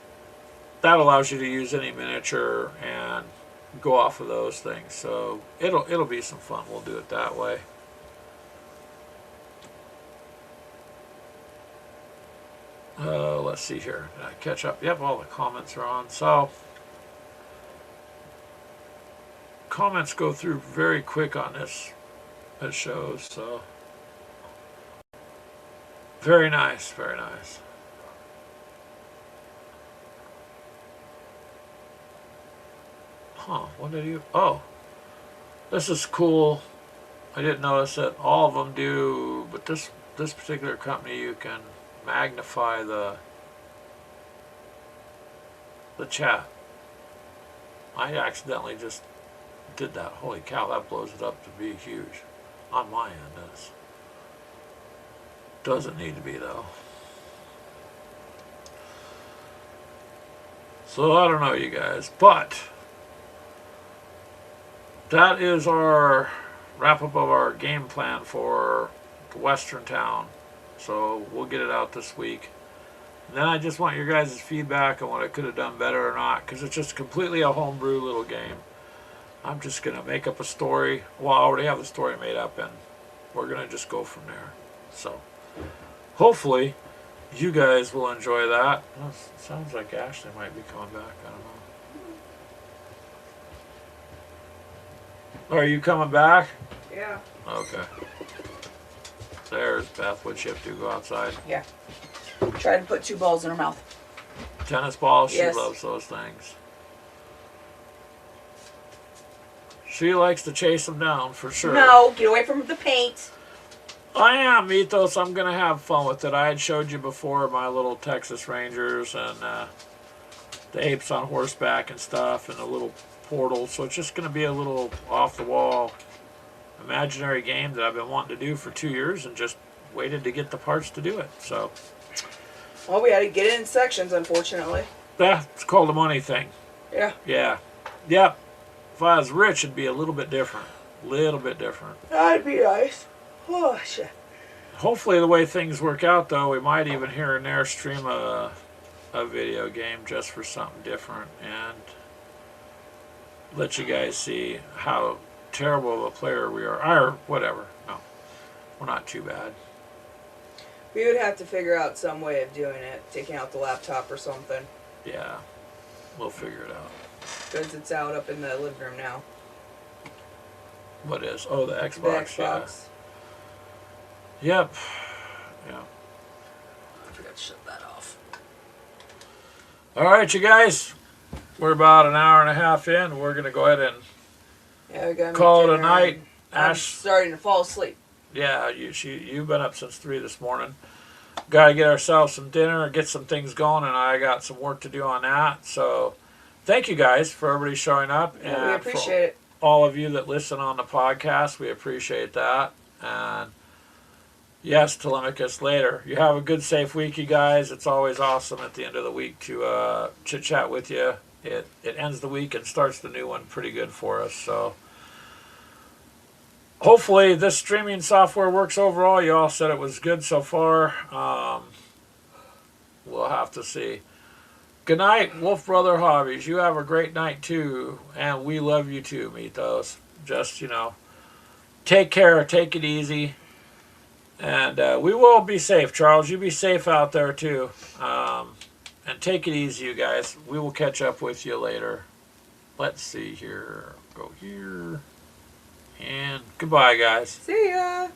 that allows you to use any miniature and go off of those things. So it'll be some fun. We'll do it that way. Let's see here. Did I catch up? Yep, all the comments are on. So comments go through very quick on this show. So very nice, very nice. Huh, what did you... Oh, this is cool. I didn't notice that all of them do, but this particular company, you can magnify the chat. I accidentally just did that. Holy cow, that blows it up to be huge. On my end, this doesn't need to be, though. So I don't know, you guys, but that is our wrap-up of our game plan for the Western Town. So we'll get it out this week. And then I just want your guys' feedback on what I could have done better or not, because it's just completely a homebrew little game. I'm just going to make up a story. Well, I already have the story made up, and we're going to just go from there. So, hopefully, you guys will enjoy that. Well, it sounds like Ashley might be coming back. I don't know. Are you coming back? Yeah. Okay. There's Beth. What'd she have to do? Go outside? Yeah. Try to put 2 balls in her mouth. Tennis balls? Yes. She loves those things. She likes to chase them down, for sure. No, get away from the paint. I am, Ethos. I'm going to have fun with it. I had showed you before my little Texas Rangers and the apes on horseback and stuff and the little portal. So it's just going to be a little off-the-wall imaginary game that I've been wanting to do for 2 years and just waited to get the parts to do it. So, Well, we had to get it in sections, unfortunately. it's called a money thing. Yeah. Yeah. Yep. If I was rich, it'd be a little bit different. Little bit different. That'd be nice. Oh, shit. Hopefully the way things work out, though, we might even here and there stream a video game just for something different and let you guys see how terrible of a player we are. Or whatever. No, we're not too bad. We would have to figure out some way of doing it, taking out the laptop or something, Yeah, we'll figure it out. because it's out up in the living room now. What is? Oh, the The Xbox. Xbox. Yeah. Yep. Yeah. I forgot to shut that off. All right, you guys. We're about an hour and a half in. We're going to go ahead and Yeah, we gotta make call it a dinner night. and I'm starting to fall asleep. Yeah, you've been up since 3 this morning. Got to get ourselves some dinner, get some things going, and I got some work to do on that. So, thank you guys for everybody showing up, Yeah, we and appreciate it. for all of you that listen on the podcast. We appreciate that. And yes, Telemachus later. You have a good, safe week, you guys. It's always awesome at the end of the week to chit chat with you. It ends the week and starts the new one pretty good for us. So. Hopefully this streaming software works overall. You all said it was good so far. We'll have to see. Good night, Wolf Brother Hobbies. You have a great night too. And we love you too, Mythos. Just, take care. Take it easy. And we will be safe, Charles. You be safe out there too. And take it easy, you guys. We will catch up with you later. Let's see here. Go here. And goodbye, guys. See ya.